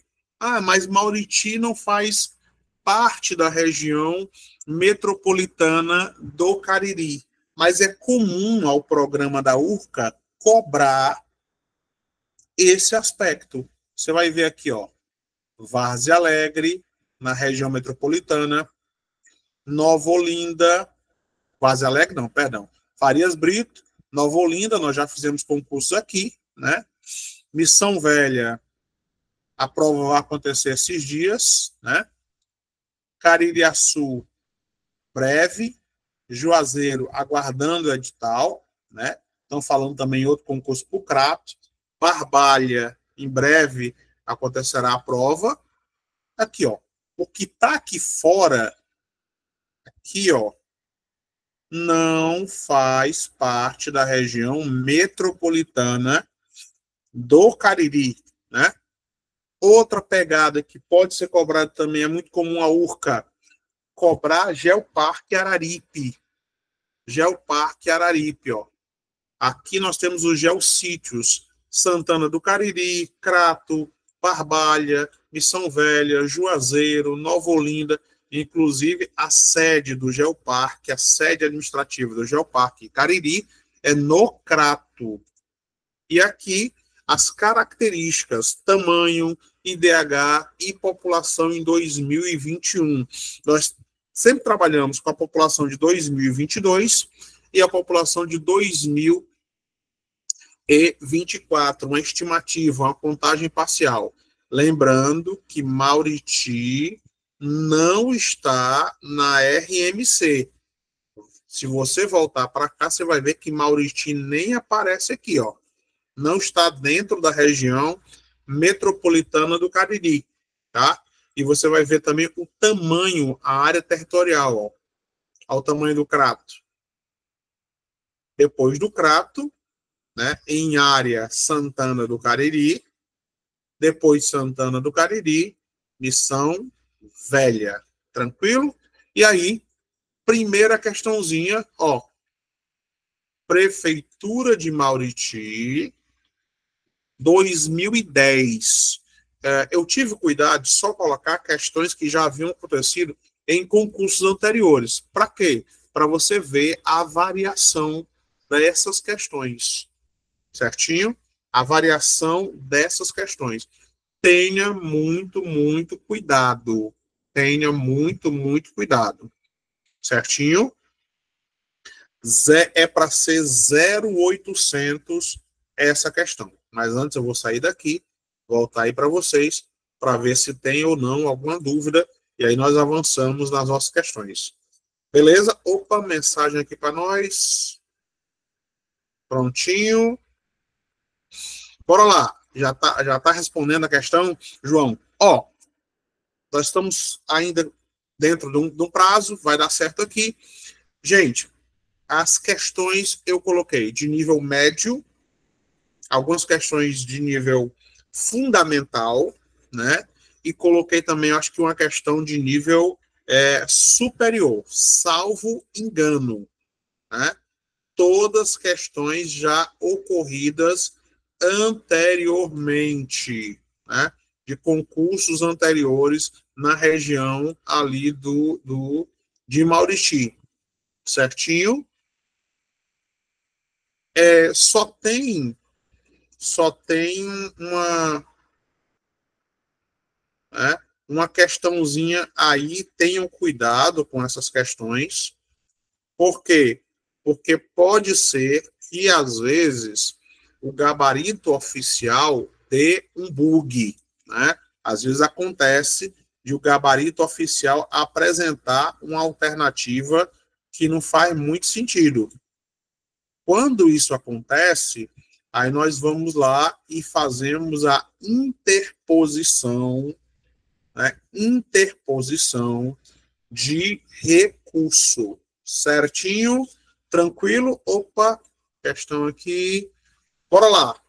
mas Mauriti não faz parte da região metropolitana do Cariri. Mas é comum ao programa da URCA cobrar esse aspecto. Você vai ver aqui, ó, Várzea Alegre, na região metropolitana, Nova Olinda, Várzea Alegre, não, perdão, Farias Brito, Nova Olinda, nós já fizemos concursos aqui, né? Missão Velha, a prova vai acontecer esses dias, né? Caririaçu, breve, Juazeiro, aguardando o edital, né? Estão falando também em outro concurso para o Crato. Barbalha, em breve acontecerá a prova. Aqui, ó. O que está aqui fora, aqui, ó, não faz parte da região metropolitana do Cariri, né? Outra pegada que pode ser cobrada também, é muito comum a URCA cobrar Geoparque Araripe. Geoparque Araripe, ó. Aqui nós temos os geossítios Santana do Cariri, Crato, Barbalha, Missão Velha, Juazeiro, Nova Olinda, inclusive a sede do Geoparque, a sede administrativa do Geoparque Cariri é no Crato. E aqui as características, tamanho, IDH e população em 2021. Nós sempre trabalhamos com a população de 2022 e a população de 2024, uma estimativa, uma contagem parcial. Lembrando que Mauriti não está na RMC. Se você voltar para cá, você vai ver que Mauriti nem aparece aqui, ó. Não está dentro da região metropolitana do Cariri, tá? E você vai ver também o tamanho, a área territorial, ó. Olha o tamanho do Crato. Depois do Crato, né, em área Santana do Cariri, depois Santana do Cariri, Missão Velha. Tranquilo? E aí, primeira questãozinha, ó. Prefeitura de Mauriti, 2010. Eu tive cuidado de só colocar questões que já haviam acontecido em concursos anteriores. Para quê? Para você ver a variação dessas questões. Certinho? A variação dessas questões. Tenha muito, muito cuidado. Tenha muito, muito cuidado. Certinho? É para ser 0800 essa questão. Mas antes eu vou sair daqui, voltar aí para vocês, para ver se tem ou não alguma dúvida, e aí nós avançamos nas nossas questões. Beleza? Opa, mensagem aqui para nós. Prontinho. Bora lá. Já tá respondendo a questão, João. Ó, nós estamos ainda dentro de um prazo, vai dar certo aqui. Gente, as questões eu coloquei de nível médio, algumas questões de nível fundamental, né? E coloquei também, acho que uma questão de nível superior, salvo engano, né? Todas questões já ocorridas anteriormente, né? De concursos anteriores na região ali de Mauriti, certinho? Só tem uma questãozinha aí, tenham cuidado com essas questões. Por quê? Porque pode ser que, às vezes, o gabarito oficial dê um bug, né? Às vezes acontece de o gabarito oficial apresentar uma alternativa que não faz muito sentido. Quando isso acontece, aí nós vamos lá e fazemos a interposição, né? Interposição de recurso. Certinho? Tranquilo? Opa, questão aqui. Bora lá.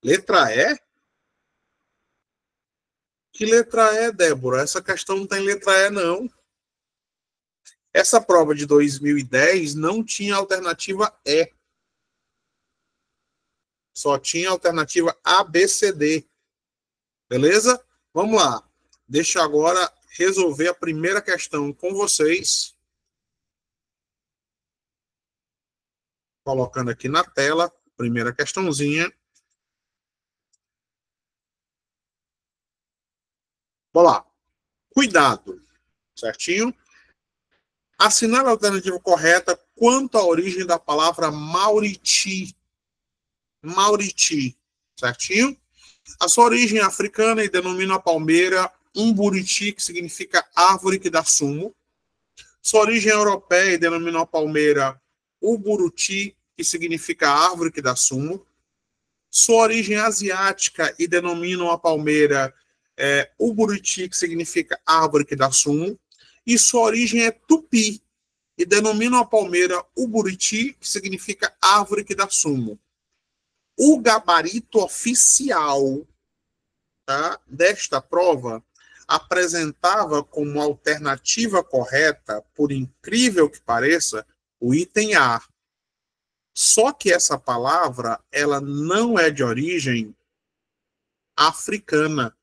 Letra E? Que letra E, Débora? Essa questão não tem letra E, não. Essa prova de 2010 não tinha alternativa E. Só tinha alternativa A, B, C, D. Beleza? Vamos lá. Deixa eu agora resolver a primeira questão com vocês. Colocando aqui na tela, primeira questãozinha. Vamos lá. Cuidado. Certinho? Assinale a alternativa correta quanto à origem da palavra Mauriti. Mauriti. Certinho? A sua origem é africana e denomina a palmeira um buriti, que significa árvore que dá sumo. Sua origem é europeia e denomina a palmeira o buruti, que significa árvore que dá sumo. Sua origem é asiática e denomina a palmeira o buriti, que significa árvore que dá sumo. e sua origem é tupi, e denominam a palmeira uburiti, que significa árvore que dá sumo. O gabarito oficial, tá, desta prova apresentava como alternativa correta, por incrível que pareça, o item A. Só que essa palavra, ela não é de origem africana.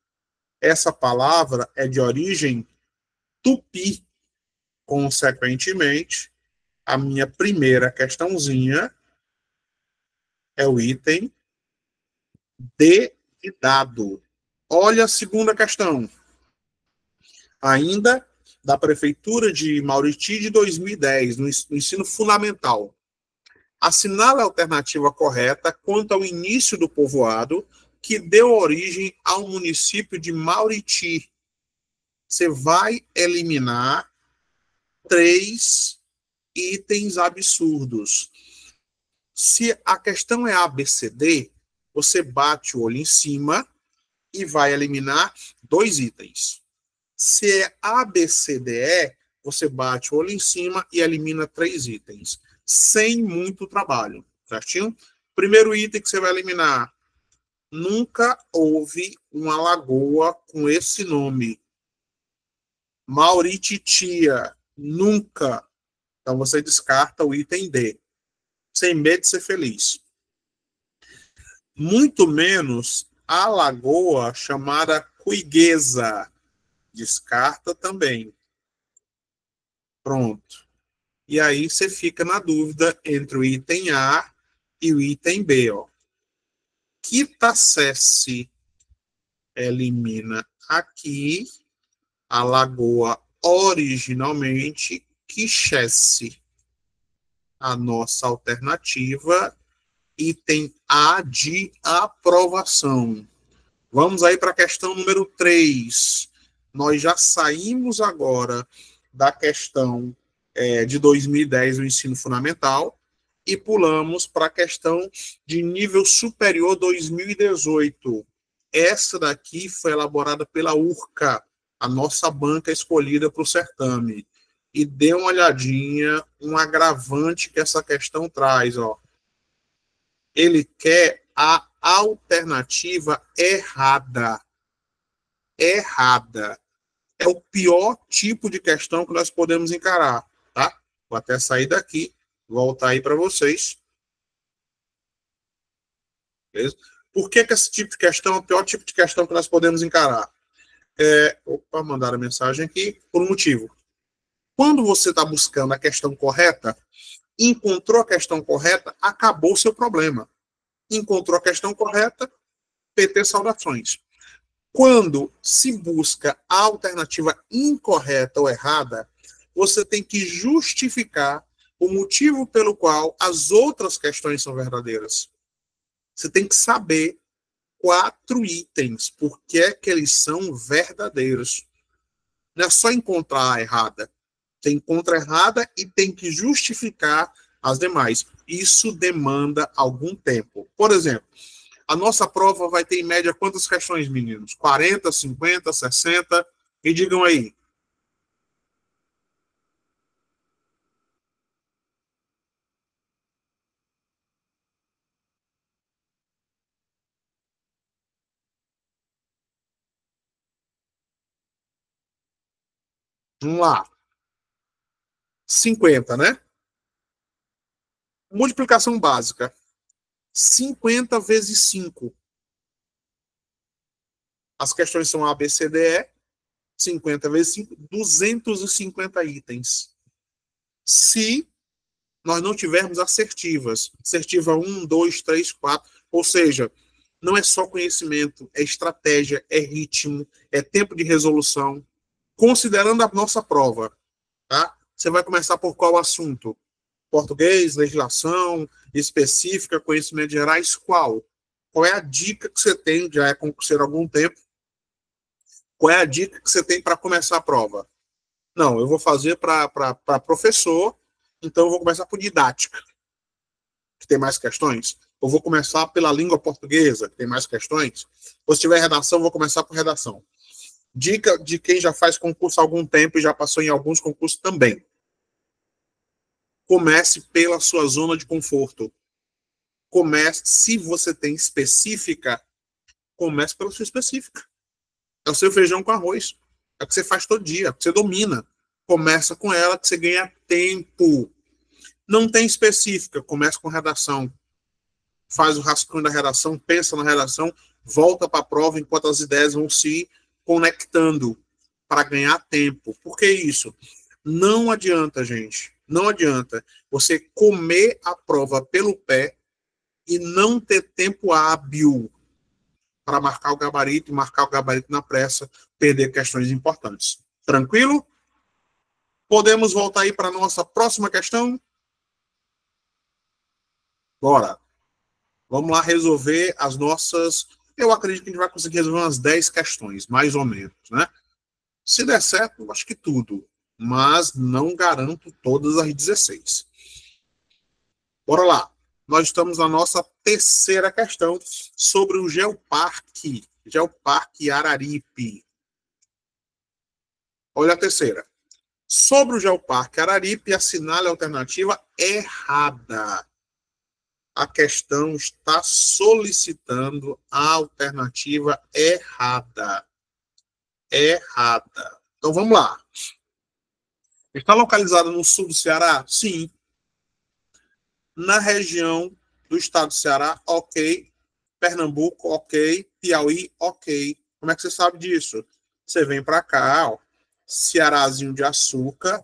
Essa palavra é de origem tupi. Consequentemente, a minha primeira questãozinha é o item D de dado. Olha a segunda questão. Ainda da Prefeitura de Mauriti de 2010, no ensino fundamental. Assinale a alternativa correta quanto ao início do povoado que deu origem ao município de Mauriti. Você vai eliminar 3 itens absurdos. Se a questão é ABCD, você bate o olho em cima e vai eliminar 2 itens. Se é ABCDE, você bate o olho em cima e elimina 3 itens, sem muito trabalho, certinho? Primeiro item que você vai eliminar: nunca houve uma lagoa com esse nome. Maurititia, nunca. Então você descarta o item D. Sem medo de ser feliz. Muito menos a lagoa chamada Cuigueza. Descarta também. Pronto. E aí você fica na dúvida entre o item A e o item B. Ó. Quitacesse elimina aqui. A lagoa originalmente Quixesse. A nossa alternativa, item A de aprovação. Vamos aí para a questão número 3. Nós já saímos agora da questão de 2010 do ensino fundamental e pulamos para a questão de nível superior 2018. Essa daqui foi elaborada pela URCA, a nossa banca escolhida para o certame. E dê uma olhadinha, um agravante que essa questão traz. Ó. Ele quer a alternativa errada. Errada. É o pior tipo de questão que nós podemos encarar. Tá? Vou até sair daqui, voltar aí para vocês. Beleza? Por que esse tipo de questão é o pior tipo de questão que nós podemos encarar? Opa, mandaram a mensagem aqui, por um motivo. Quando você está buscando a questão correta, encontrou a questão correta, acabou o seu problema. Encontrou a questão correta, PT saudações. Quando se busca a alternativa incorreta ou errada, você tem que justificar o motivo pelo qual as outras questões são verdadeiras. Você tem que saber 4 itens, por que é que eles são verdadeiros. Não é só encontrar a errada. Você encontra a errada e tem que justificar as demais. Isso demanda algum tempo. Por exemplo, a nossa prova vai ter em média quantas questões, meninos? 40, 50, 60? E digam aí. Vamos lá. 50, né? Multiplicação básica. 50 vezes 5. As questões são A, B, C, D, E. 50 vezes 5, 250 itens. Se nós não tivermos assertivas. Assertiva 1, 2, 3, 4. Ou seja, não é só conhecimento, é estratégia, é ritmo, é tempo de resolução. Considerando a nossa prova, tá? Você vai começar por qual assunto? Português, legislação específica, conhecimentos gerais, qual? Qual é a dica que você tem, já é concurseiro há algum tempo, qual é a dica que você tem para começar a prova? Não, eu vou fazer para professor, então eu vou começar por didática, que tem mais questões. Eu vou começar pela língua portuguesa, que tem mais questões. Ou se tiver redação, eu vou começar por redação. Dica de quem já faz concurso há algum tempo e já passou em alguns concursos também. Comece pela sua zona de conforto. Comece, se você tem específica, comece pela sua específica. É o seu feijão com arroz. É o que você faz todo dia, é o que você domina. Começa com ela, que você ganha tempo. Não tem específica, começa com redação. Faz o rascunho da redação, pensa na redação, volta para a prova enquanto as ideias vão se conectando para ganhar tempo. Por que isso? Não adianta, gente. Não adianta você comer a prova pelo pé e não ter tempo hábil para marcar o gabarito e marcar o gabarito na pressa, perder questões importantes. Tranquilo? Podemos voltar aí para a nossa próxima questão? Bora. Vamos lá resolver as nossas... Eu acredito que a gente vai conseguir resolver umas 10 questões, mais ou menos, né? Se der certo, eu acho que tudo. Mas não garanto todas as 16. Bora lá. Nós estamos na nossa terceira questão sobre o Geoparque. Geoparque Araripe. Olha a terceira. Sobre o Geoparque Araripe, assinale a alternativa errada. A questão está solicitando a alternativa errada. Errada. Então vamos lá. Está localizado no sul do Ceará? Sim. Na região do estado do Ceará? Ok. Pernambuco? Ok. Piauí? Ok. Como é que você sabe disso? Você vem para cá, ó, Cearazinho de açúcar,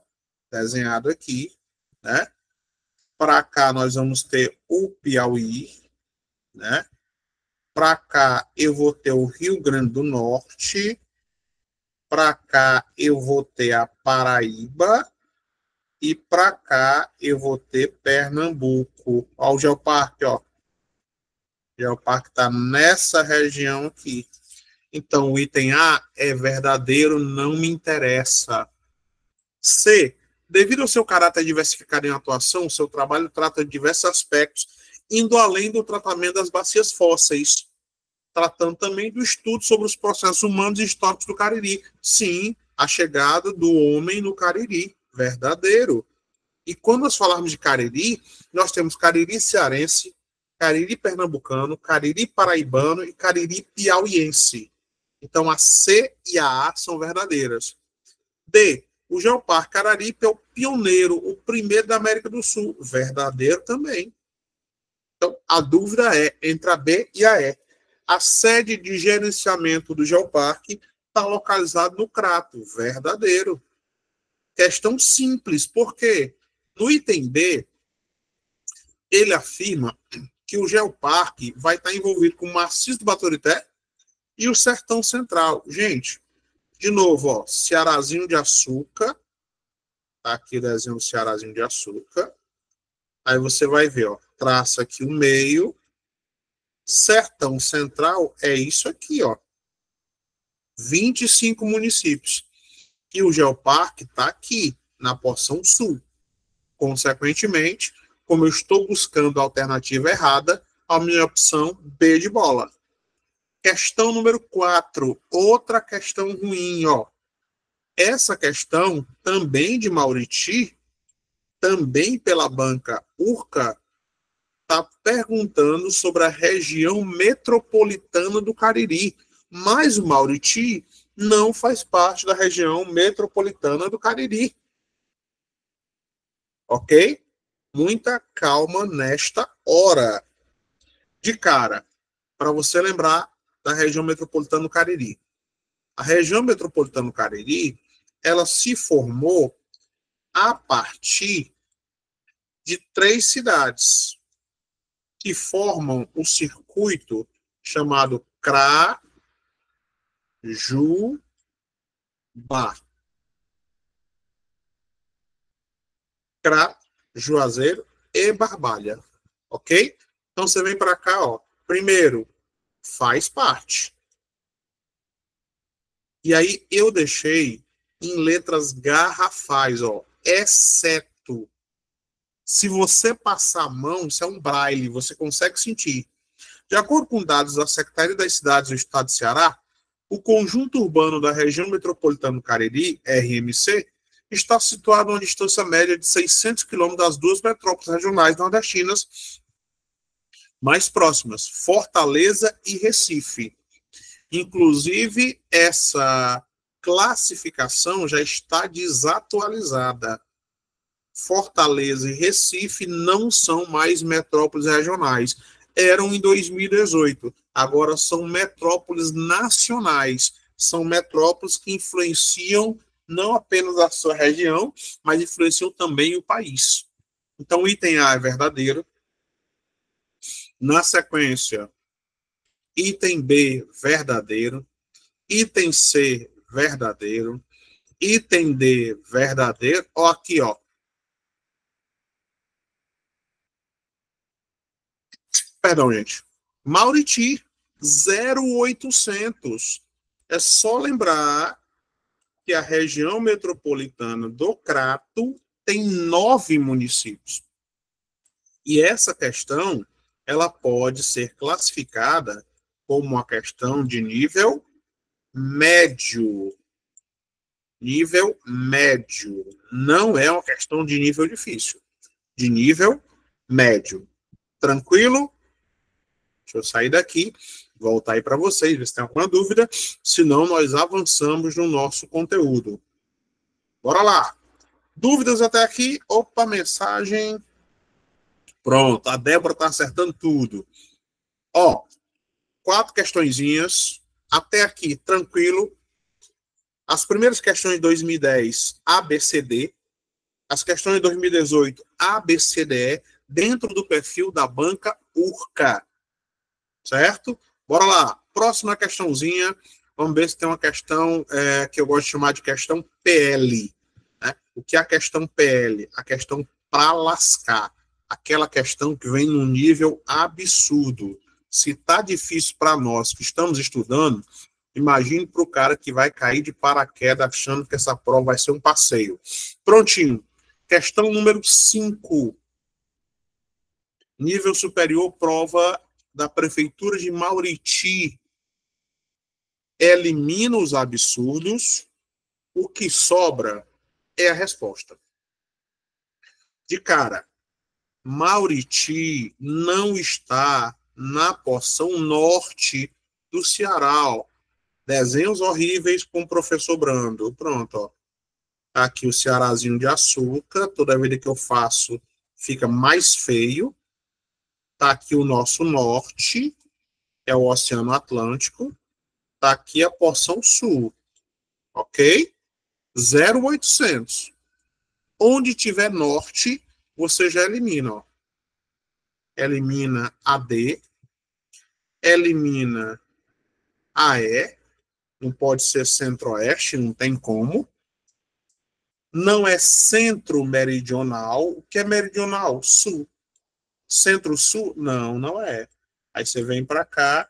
desenhado aqui, né? Para cá nós vamos ter o Piauí, né? Para cá eu vou ter o Rio Grande do Norte. Para cá eu vou ter a Paraíba. E para cá eu vou ter Pernambuco. Olha o Geoparque, ó. O Geoparque está nessa região aqui. Então o item A é verdadeiro, não me interessa. C. Devido ao seu caráter diversificado em atuação, seu trabalho trata de diversos aspectos, indo além do tratamento das bacias fósseis, tratando também do estudo sobre os processos humanos e históricos do Cariri. Sim, a chegada do homem no Cariri, verdadeiro. E quando nós falarmos de Cariri, nós temos Cariri cearense, Cariri pernambucano, Cariri paraibano e Cariri piauiense. Então a C e a A são verdadeiras. D. O Geoparque Araripe é o pioneiro, o primeiro da América do Sul. Verdadeiro também. Então, a dúvida é entre a B e a E. A sede de gerenciamento do Geoparque está localizada no Crato. Verdadeiro. Questão simples. Por quê? No item B, ele afirma que o Geoparque vai estar envolvido com o Maciço do Baturité e o Sertão Central. Gente, de novo, ó, Cearazinho de açúcar. Tá aqui o desenho do Cearazinho de açúcar. Aí você vai ver, ó, traça aqui o meio. Sertão Central é isso aqui, ó. 25 municípios. E o Geoparque está aqui, na porção sul. Consequentemente, como eu estou buscando a alternativa errada, a minha opção B de bola. Questão número 4. Outra questão ruim, ó. Essa questão, também de Mauriti, também pela banca Urca, está perguntando sobre a região metropolitana do Cariri. Mas o Mauriti não faz parte da região metropolitana do Cariri. Ok? Muita calma nesta hora. De cara, para você lembrar da região metropolitana do Cariri. A região metropolitana do Cariri, ela se formou a partir de 3 cidades que formam o circuito chamado Crajubá. Cra, Juazeiro e Barbalha. Ok? Então você vem para cá, ó. Primeiro, faz parte. E aí eu deixei em letras garrafais, ó. Exceto. Se você passar a mão, isso é um braille, você consegue sentir. De acordo com dados da Secretaria das Cidades do Estado de Ceará, O conjunto urbano da região metropolitana do Cariri, RMC, está situado a uma distância média de 600 quilômetros das duas metrópoles regionais nordestinas mais próximas, Fortaleza e Recife. Inclusive, essa classificação já está desatualizada. Fortaleza e Recife não são mais metrópoles regionais. Eram em 2018. Agora são metrópoles nacionais. São metrópoles que influenciam não apenas a sua região, mas influenciam também o país. Então, o item A é verdadeiro. Na sequência, item B, verdadeiro. Item C, verdadeiro. Item D, verdadeiro. Ó, aqui, ó. Perdão, gente. Mauriti, 0800. É só lembrar que a região metropolitana do Crato tem 9 municípios. E essa questão, ela pode ser classificada como uma questão de nível médio. Nível médio. Não é uma questão de nível difícil. De nível médio. Tranquilo? Deixa eu sair daqui, voltar aí para vocês, ver se tem alguma dúvida. Senão, nós avançamos no nosso conteúdo. Bora lá. Dúvidas até aqui? Opa, mensagem. Pronto, a Débora está acertando tudo. Ó, 4 questõezinhas. Até aqui, tranquilo. As primeiras questões de 2010, ABCD. As questões de 2018, ABCDE, dentro do perfil da banca URCA. Certo? Bora lá. Próxima questãozinha. Vamos ver se tem uma questão que eu gosto de chamar de questão PL. Né? O que é a questão PL? A questão para lascar. Aquela questão que vem num nível absurdo. Se está difícil para nós que estamos estudando, imagine para o cara que vai cair de paraquedas achando que essa prova vai ser um passeio. Prontinho. Questão número 5. Nível superior, prova da Prefeitura de Mauriti. Elimina os absurdos, o que sobra é a resposta. De cara, Mauriti não está na porção norte do Ceará. Ó. Desenhos horríveis com o professor Brando. Pronto, ó. Aqui o Cearazinho de açúcar. Toda vida que eu faço fica mais feio. Está aqui o nosso norte, é o Oceano Atlântico. Está aqui a porção sul. Ok? 0800. Onde tiver norte, você já elimina. Ó. Elimina AD. Elimina AE. Não pode ser centro-oeste, não tem como. Não é centro-meridional. O que é meridional? Sul. Centro-sul? Não, não é. Aí você vem para cá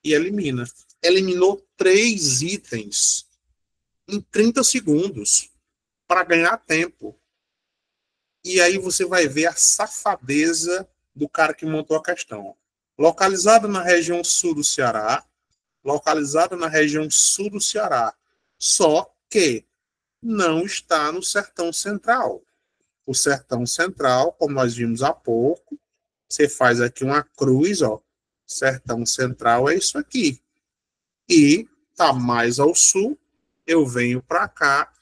e elimina. Eliminou 3 itens em 30 segundos para ganhar tempo. E aí você vai ver a safadeza do cara que montou a questão. Localizada na região sul do Ceará, só que não está no Sertão Central. O Sertão Central, como nós vimos há pouco, você faz aqui uma cruz, ó. Sertão Central é isso aqui. E tá mais ao sul, eu venho para cá,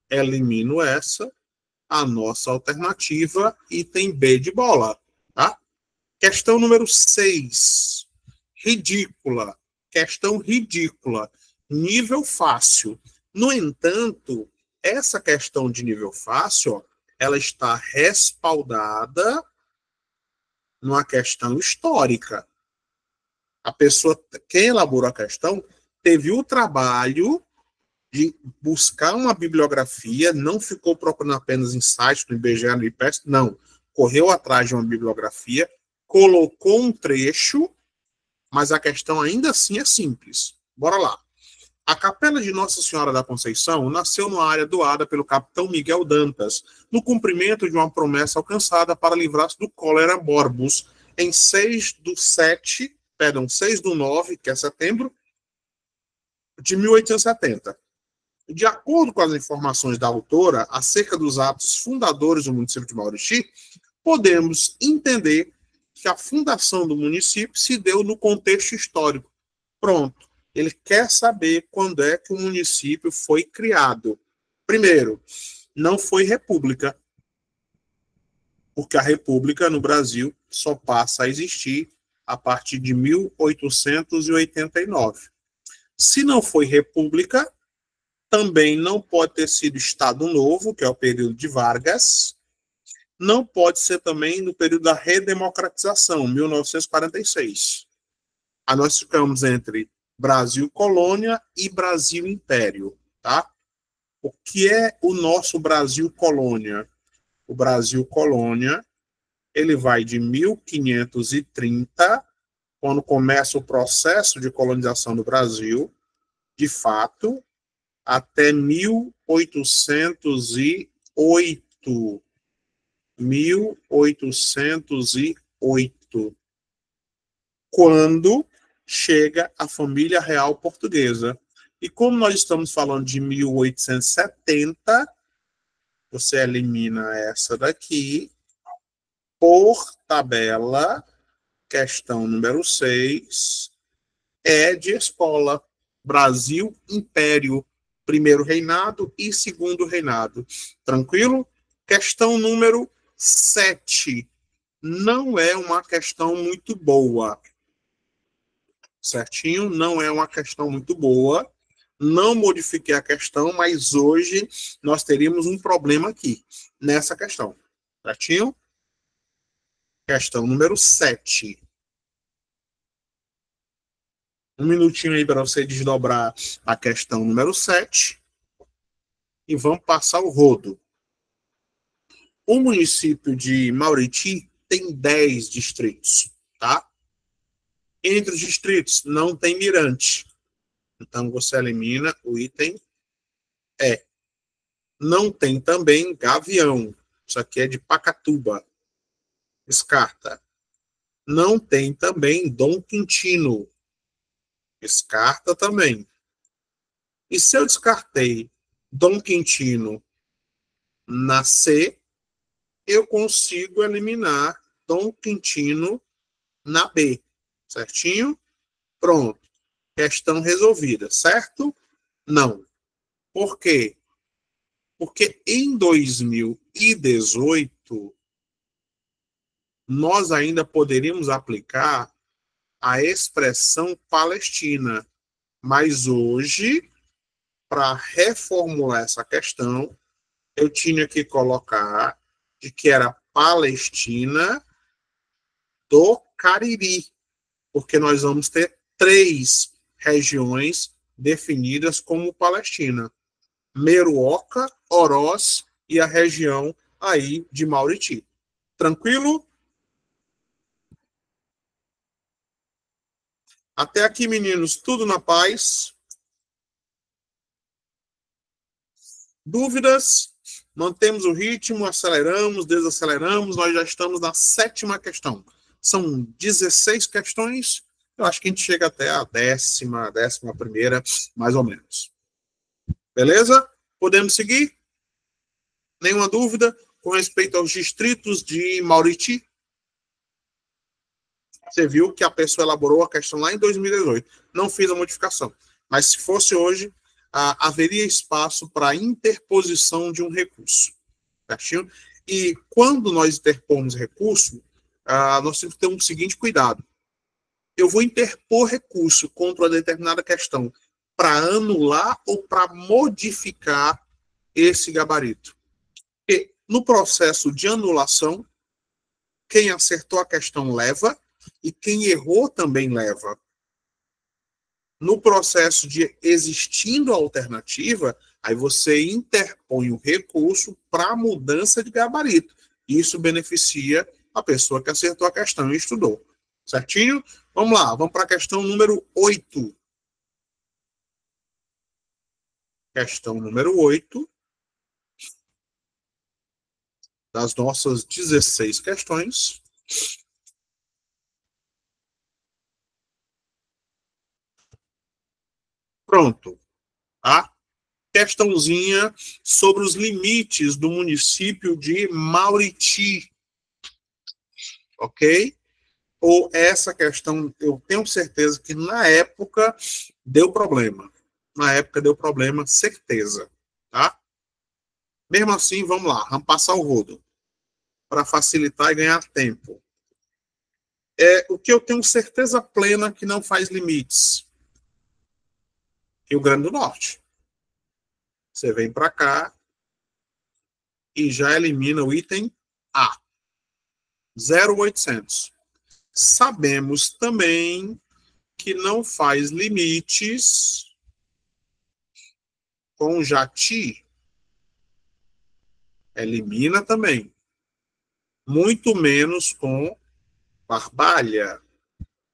elimino essa, a nossa alternativa, item B de bola, tá? Questão número 6. Ridícula. Questão ridícula. Nível fácil. No entanto, essa questão de nível fácil, ó, ela está respaldada numa questão histórica. A pessoa, quem elaborou a questão, teve o trabalho de buscar uma bibliografia, não ficou procurando apenas em sites do IBGE, no IPES, não. Correu atrás de uma bibliografia, colocou um trecho, mas a questão ainda assim é simples. Bora lá. A Capela de Nossa Senhora da Conceição nasceu numa área doada pelo capitão Miguel Dantas, no cumprimento de uma promessa alcançada para livrar-se do cólera morbus em 6/7 perdão, 6/9, que é setembro, de 1870. De acordo com as informações da autora acerca dos atos fundadores do município de Mauriti, podemos entender que a fundação do município se deu no contexto histórico. Pronto. Ele quer saber quando é que o município foi criado. Primeiro, não foi república, porque a república no Brasil só passa a existir a partir de 1889. Se não foi república, também não pode ter sido Estado Novo, que é o período de Vargas, não pode ser também no período da redemocratização, 1946. Aí nós ficamos entre Brasil Colônia e Brasil Império, tá? O que é o nosso Brasil Colônia? O Brasil Colônia, ele vai de 1530, quando começa o processo de colonização do Brasil, de fato, até 1808. 1808, quando chega a família real portuguesa. E como nós estamos falando de 1870, você elimina essa daqui, por tabela, questão número 6, é de escola. Brasil Império, primeiro reinado e segundo reinado. Tranquilo? Questão número 7. Não é uma questão muito boa. Certinho? Não é uma questão muito boa. Não modifiquei a questão, mas hoje nós teríamos um problema aqui, nessa questão. Certinho? Questão número 7. Um minutinho aí para você desdobrar a questão número 7. E vamos passar o rodo. O município de Mauriti tem 10 distritos, tá? Entre os distritos não tem mirante. Então você elimina o item E. Não tem também Gavião. Isso aqui é de Pacatuba. Descarta. Não tem também Dom Quintino. Descarta também. E se eu descartei Dom Quintino na C, eu consigo eliminar Dom Quintino na B. Certinho? Pronto. Questão resolvida, certo? Não. Por quê? Porque em 2018, nós ainda poderíamos aplicar a expressão Palestina. Mas hoje, para reformular essa questão, eu tinha que colocar de que era Palestina do Cariri, porque nós vamos ter 3 regiões definidas como Palestina: Meruoca, Oroz e a região aí de Mauriti. Tranquilo? Até aqui, meninos, tudo na paz. Dúvidas? Mantemos o ritmo, aceleramos, desaceleramos. Nós já estamos na 7ª questão. São 16 questões. Eu acho que a gente chega até a 11ª, mais ou menos. Beleza? Podemos seguir? Nenhuma dúvida com respeito aos distritos de Mauriti? Você viu que a pessoa elaborou a questão lá em 2018. Não fiz a modificação. Mas se fosse hoje, haveria espaço para interposição de um recurso. Certinho? E quando nós interpomos recurso, nós temos que ter um seguinte cuidado. Eu vou interpor recurso contra uma determinada questão para anular ou para modificar esse gabarito. E no processo de anulação, quem acertou a questão leva e quem errou também leva. No processo de existindo a alternativa, aí você interpõe o recurso para mudança de gabarito. Isso beneficia a pessoa que acertou a questão e estudou. Certinho? Vamos lá, vamos para a questão número 8. Questão número 8. Das nossas 16 questões. Pronto. Tá? Questãozinha sobre os limites do município de Mauriti. Ok? Ou essa questão, eu tenho certeza que na época deu problema. Na época deu problema, certeza. Tá? Mesmo assim, vamos lá, vamos passar o rodo para facilitar e ganhar tempo. O que eu tenho certeza plena que não faz limites. Rio Grande do Norte. Você vem para cá e já elimina o item A. 0,800. Sabemos também que não faz limites com Jati. Elimina também. Muito menos com Barbalha.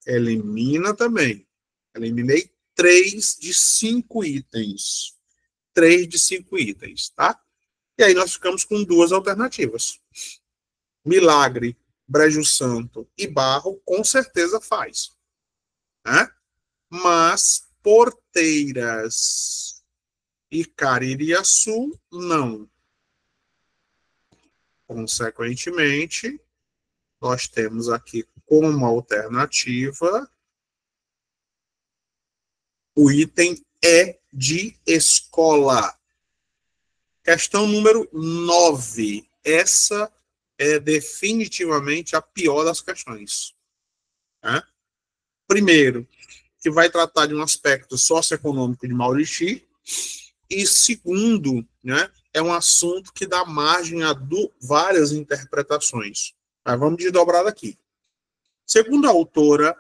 Elimina também. Eliminei 3 de 5 itens. 3 de 5 itens, tá? E aí nós ficamos com 2 alternativas. Milagre, Brejo Santo e Barro, com certeza faz. Né? Mas Porteiras e Caririaçu, não. Consequentemente, nós temos aqui como alternativa o item E de escola. Questão número 9. Essa é definitivamente a pior das questões. Né? Primeiro, que vai tratar de um aspecto socioeconômico de Mauriti, e segundo, né, é um assunto que dá margem a várias interpretações. Mas vamos desdobrar aqui. Segundo a autora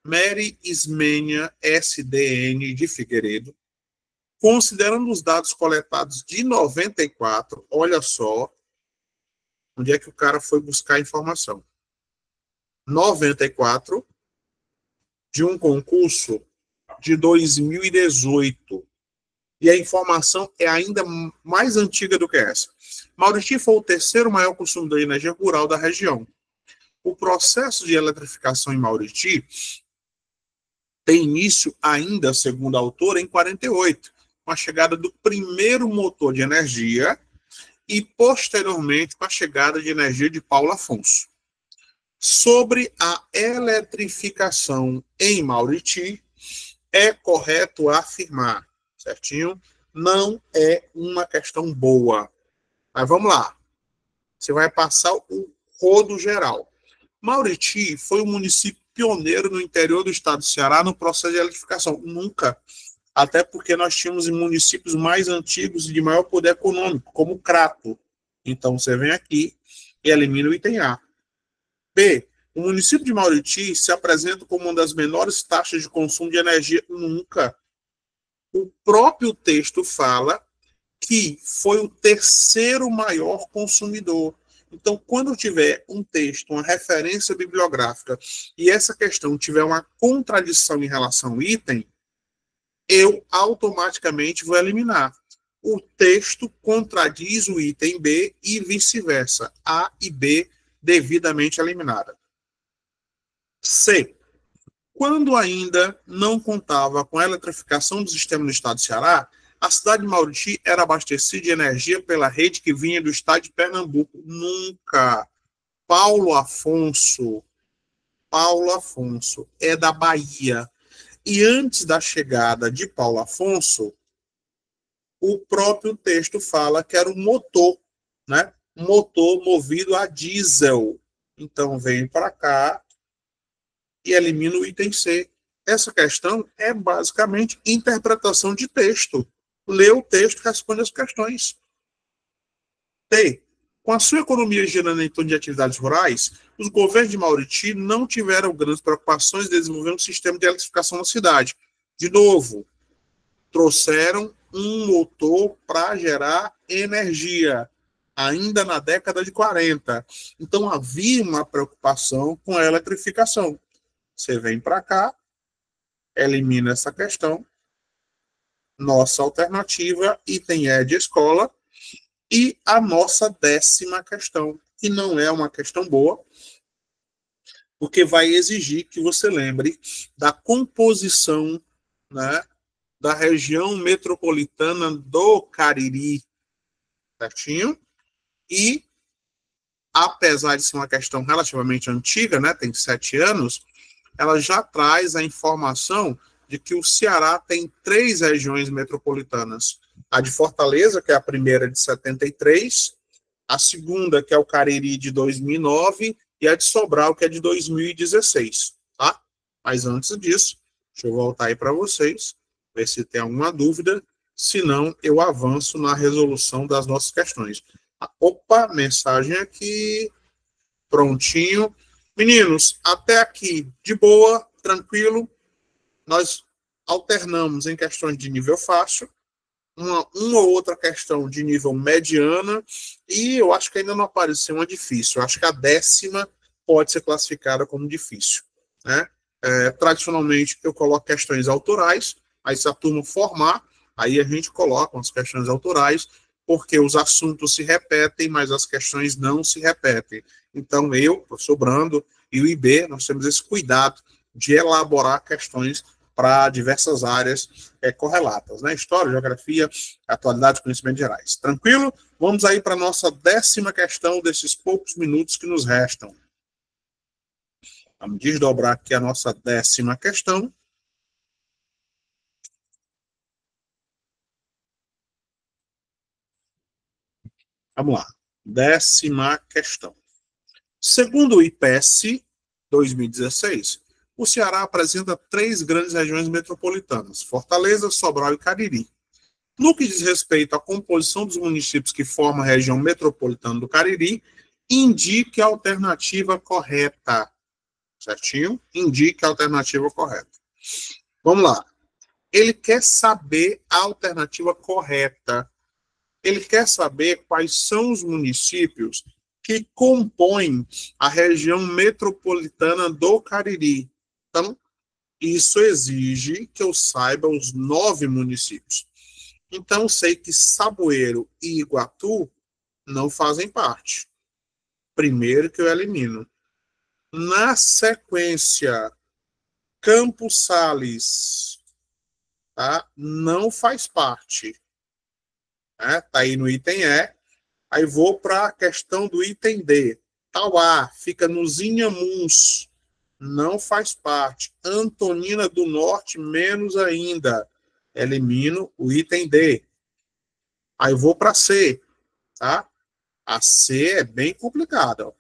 Mary Ismênia SDN de Figueiredo, considerando os dados coletados de 94, olha só onde é que o cara foi buscar a informação. 94, de um concurso de 2018. E a informação é ainda mais antiga do que essa. Mauriti foi o terceiro maior consumidor de energia rural da região. O processo de eletrificação em Mauriti tem início ainda, segundo a autora, em 48, com a chegada do primeiro motor de energia e, posteriormente, com a chegada de energia de Paulo Afonso. Sobre a eletrificação em Mauriti, é correto afirmar, certinho? Não é uma questão boa. Mas vamos lá. Você vai passar o rodo geral. Mauriti foi o município pioneiro no interior do estado do Ceará no processo de eletrificação. Nunca. Até porque nós tínhamos municípios mais antigos e de maior poder econômico, como Crato. Então, você vem aqui e elimina o item A. B. O município de Mauriti se apresenta como uma das menores taxas de consumo de energia. Nunca. O próprio texto fala que foi o terceiro maior consumidor. Então, quando tiver um texto, uma referência bibliográfica, e essa questão tiver uma contradição em relação ao item, eu automaticamente vou eliminar. O texto contradiz o item B e vice-versa. A e B devidamente eliminada. C. Quando ainda não contava com a eletrificação do sistema do estado do Ceará, a cidade de Mauriti era abastecida de energia pela rede que vinha do estado de Pernambuco. Nunca. Paulo Afonso é da Bahia. E antes da chegada de Paulo Afonso, o próprio texto fala que era um motor, né? Um motor movido a diesel. Então, vem para cá e elimina o item C. Essa questão é basicamente interpretação de texto. Lê o texto e responde as questões. T. Com a sua economia girando em torno de atividades rurais, os governos de Mauriti não tiveram grandes preocupações em desenvolver um sistema de eletrificação na cidade. De novo, trouxeram um motor para gerar energia, ainda na década de 40. Então, havia uma preocupação com a eletrificação. Você vem para cá, elimina essa questão. Nossa alternativa, item E de escola. E a nossa 10ª questão, que não é uma questão boa, porque vai exigir que você lembre da composição, né, da região metropolitana do Cariri, certinho? E, apesar de ser uma questão relativamente antiga, né, tem 7 anos, ela já traz a informação de que o Ceará tem 3 regiões metropolitanas. A de Fortaleza, que é a primeira de 73, a segunda, que é o Cariri, de 2009, e a de Sobral, que é de 2016, tá? Mas antes disso, deixa eu voltar aí para vocês, ver se tem alguma dúvida, senão eu avanço na resolução das nossas questões. Opa, mensagem aqui, prontinho. Meninos, até aqui, de boa, tranquilo, nós alternamos em questões de nível fácil, uma ou outra questão de nível mediana, e eu acho que ainda não apareceu uma difícil. Eu acho que a 10ª pode ser classificada como difícil, né? Tradicionalmente, eu coloco questões autorais, aí se a turma formar, aí a gente coloca as questões autorais, porque os assuntos se repetem, mas as questões não se repetem. Então, eu, professor Brando, e o IB, nós temos esse cuidado de elaborar questões para diversas áreas correlatas, né? História, geografia, atualidade, conhecimentos gerais. Tranquilo? Vamos aí para a nossa 10ª questão desses poucos minutos que nos restam. Vamos desdobrar aqui a nossa 10ª questão. Vamos lá. 10ª questão. Segundo o IPES 2016, o Ceará apresenta 3 grandes regiões metropolitanas, Fortaleza, Sobral e Cariri. No que diz respeito à composição dos municípios que formam a região metropolitana do Cariri, indique a alternativa correta. Certinho? Indique a alternativa correta. Vamos lá. Ele quer saber a alternativa correta. Ele quer saber quais são os municípios que compõem a região metropolitana do Cariri. Então, isso exige que eu saiba os 9 municípios. Então, sei que Saboeiro e Iguatu não fazem parte. Primeiro que eu elimino. Na sequência, Campos Sales, tá? Não faz parte. Né? Tá aí no item E. Aí vou para a questão do item D. Tauá, fica nos Inhamuns, não faz parte. Antonina do Norte, menos ainda. Elimino o item D. Aí vou para C, tá? A C é bem complicada. Ó.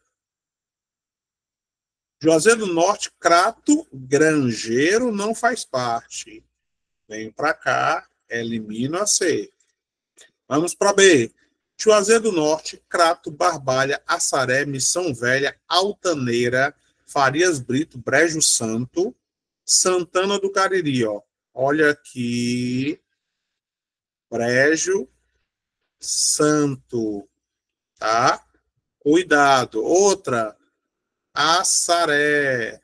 Juazeiro do Norte, Crato, Grangeiro não faz parte. Venho para cá, elimino a C. Vamos para B. Juazeiro do Norte, Crato, Barbalha, Assaré, Missão Velha, Altaneira, Farias Brito, Brejo Santo, Santana do Cariri. Ó. Olha aqui. Brejo Santo. Tá? Cuidado. Outra. Assaré.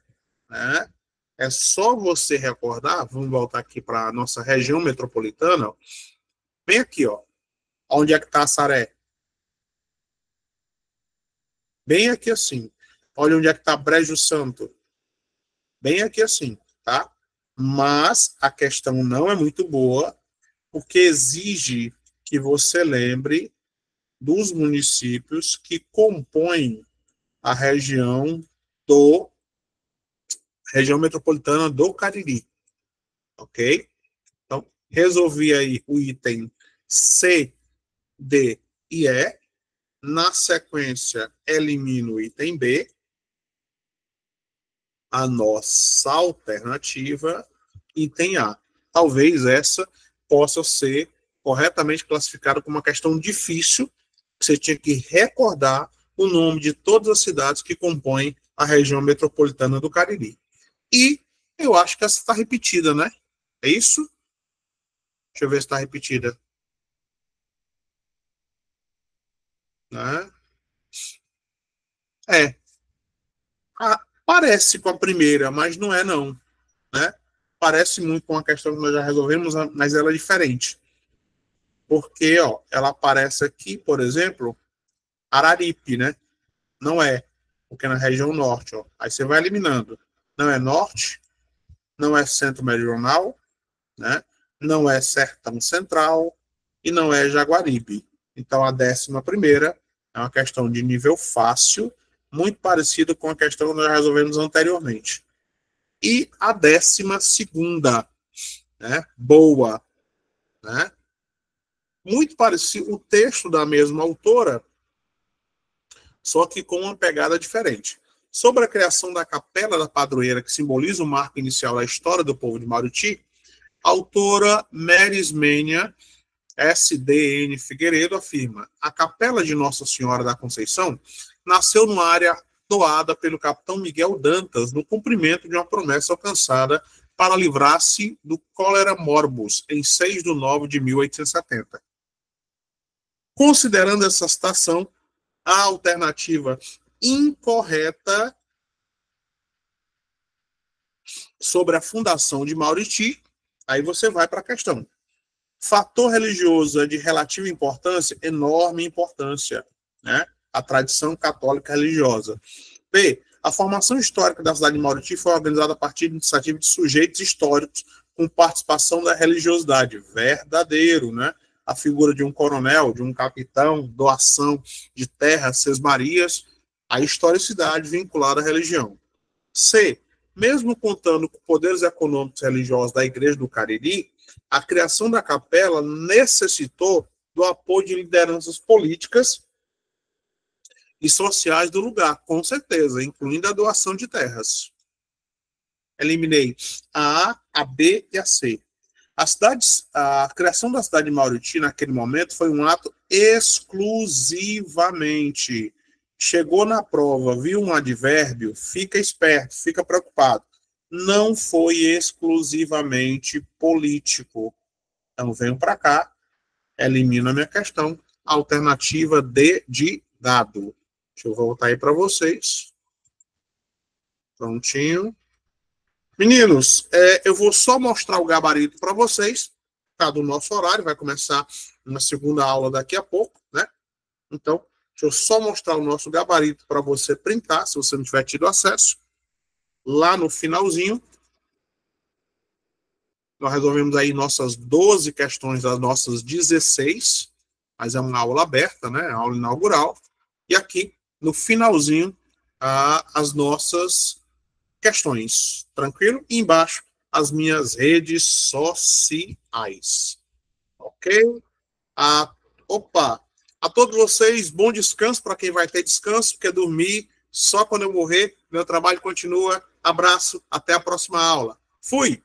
Né? É só você recordar. Vamos voltar aqui para a nossa região metropolitana. Ó. Bem aqui, ó. Onde é que está Assaré? Bem aqui assim. Olha onde é que está Brejo Santo. Bem aqui assim, tá? Mas a questão não é muito boa, porque exige que você lembre dos municípios que compõem a região metropolitana do Cariri, ok? Então, resolvi aí o item C, D e E. Na sequência, elimino o item B. A nossa alternativa, item A. Talvez essa possa ser corretamente classificada como uma questão difícil, que você tinha que recordar o nome de todas as cidades que compõem a região metropolitana do Cariri. E eu acho que essa está repetida, né? É isso? Deixa eu ver se está repetida. Né? É. Parece com a primeira, mas não é não. Né? Parece muito com a questão que nós já resolvemos, mas ela é diferente. Porque ó, ela aparece aqui, por exemplo, Araripe, né? Não é, porque é na região norte. Ó. Aí você vai eliminando. Não é norte, não é centro meridional, né? não é Sertão Central e não é Jaguaribe. Então, a 11ª é uma questão de nível fácil, muito parecido com a questão que nós resolvemos anteriormente. E a 12ª, né? Boa, né? Muito parecido, o texto da mesma autora, só que com uma pegada diferente. Sobre a criação da Capela da Padroeira, que simboliza o marco inicial da história do povo de Mauriti, a autora Merismênia S.D.N. Figueiredo afirma: a Capela de Nossa Senhora da Conceição nasceu numa área doada pelo capitão Miguel Dantas no cumprimento de uma promessa alcançada para livrar-se do cólera morbus em 6 de nove de 1870. Considerando essa citação, a alternativa incorreta sobre a fundação de Mauriti, aí você vai para a questão. Fator religioso é de relativa importância, enorme importância, né? A tradição católica religiosa. B. A formação histórica da cidade de Mauriti foi organizada a partir de iniciativa de sujeitos históricos com participação da religiosidade. Verdadeiro, né? A figura de um coronel, de um capitão, doação de terras, sesmarias, a historicidade vinculada à religião. C. Mesmo contando com poderes econômicos e religiosos da Igreja do Cariri, a criação da capela necessitou do apoio de lideranças políticas e sociais do lugar, com certeza, incluindo a doação de terras. Eliminei a B e a C. A criação da cidade de Mauriti, naquele momento, foi um ato exclusivamente. Chegou na prova, viu um advérbio, fica esperto, fica preocupado. Não foi exclusivamente político. Então, venho para cá, elimino a minha questão. Alternativa D de dado. Deixa eu voltar aí para vocês. Prontinho. Meninos, eu vou só mostrar o gabarito para vocês, tá, do nosso horário, vai começar uma segunda aula daqui a pouco, né? Então, deixa eu só mostrar o nosso gabarito para você printar, se você não tiver tido acesso. Lá no finalzinho, nós resolvemos aí nossas 12 questões das nossas 16, mas é uma aula aberta, né? Aula inaugural. E aqui, no finalzinho, as nossas questões. Tranquilo? E embaixo, as minhas redes sociais. Ok? Opa! A todos vocês, bom descanso para quem vai ter descanso, porque dormir só quando eu morrer. Meu trabalho continua. Abraço, até a próxima aula. Fui!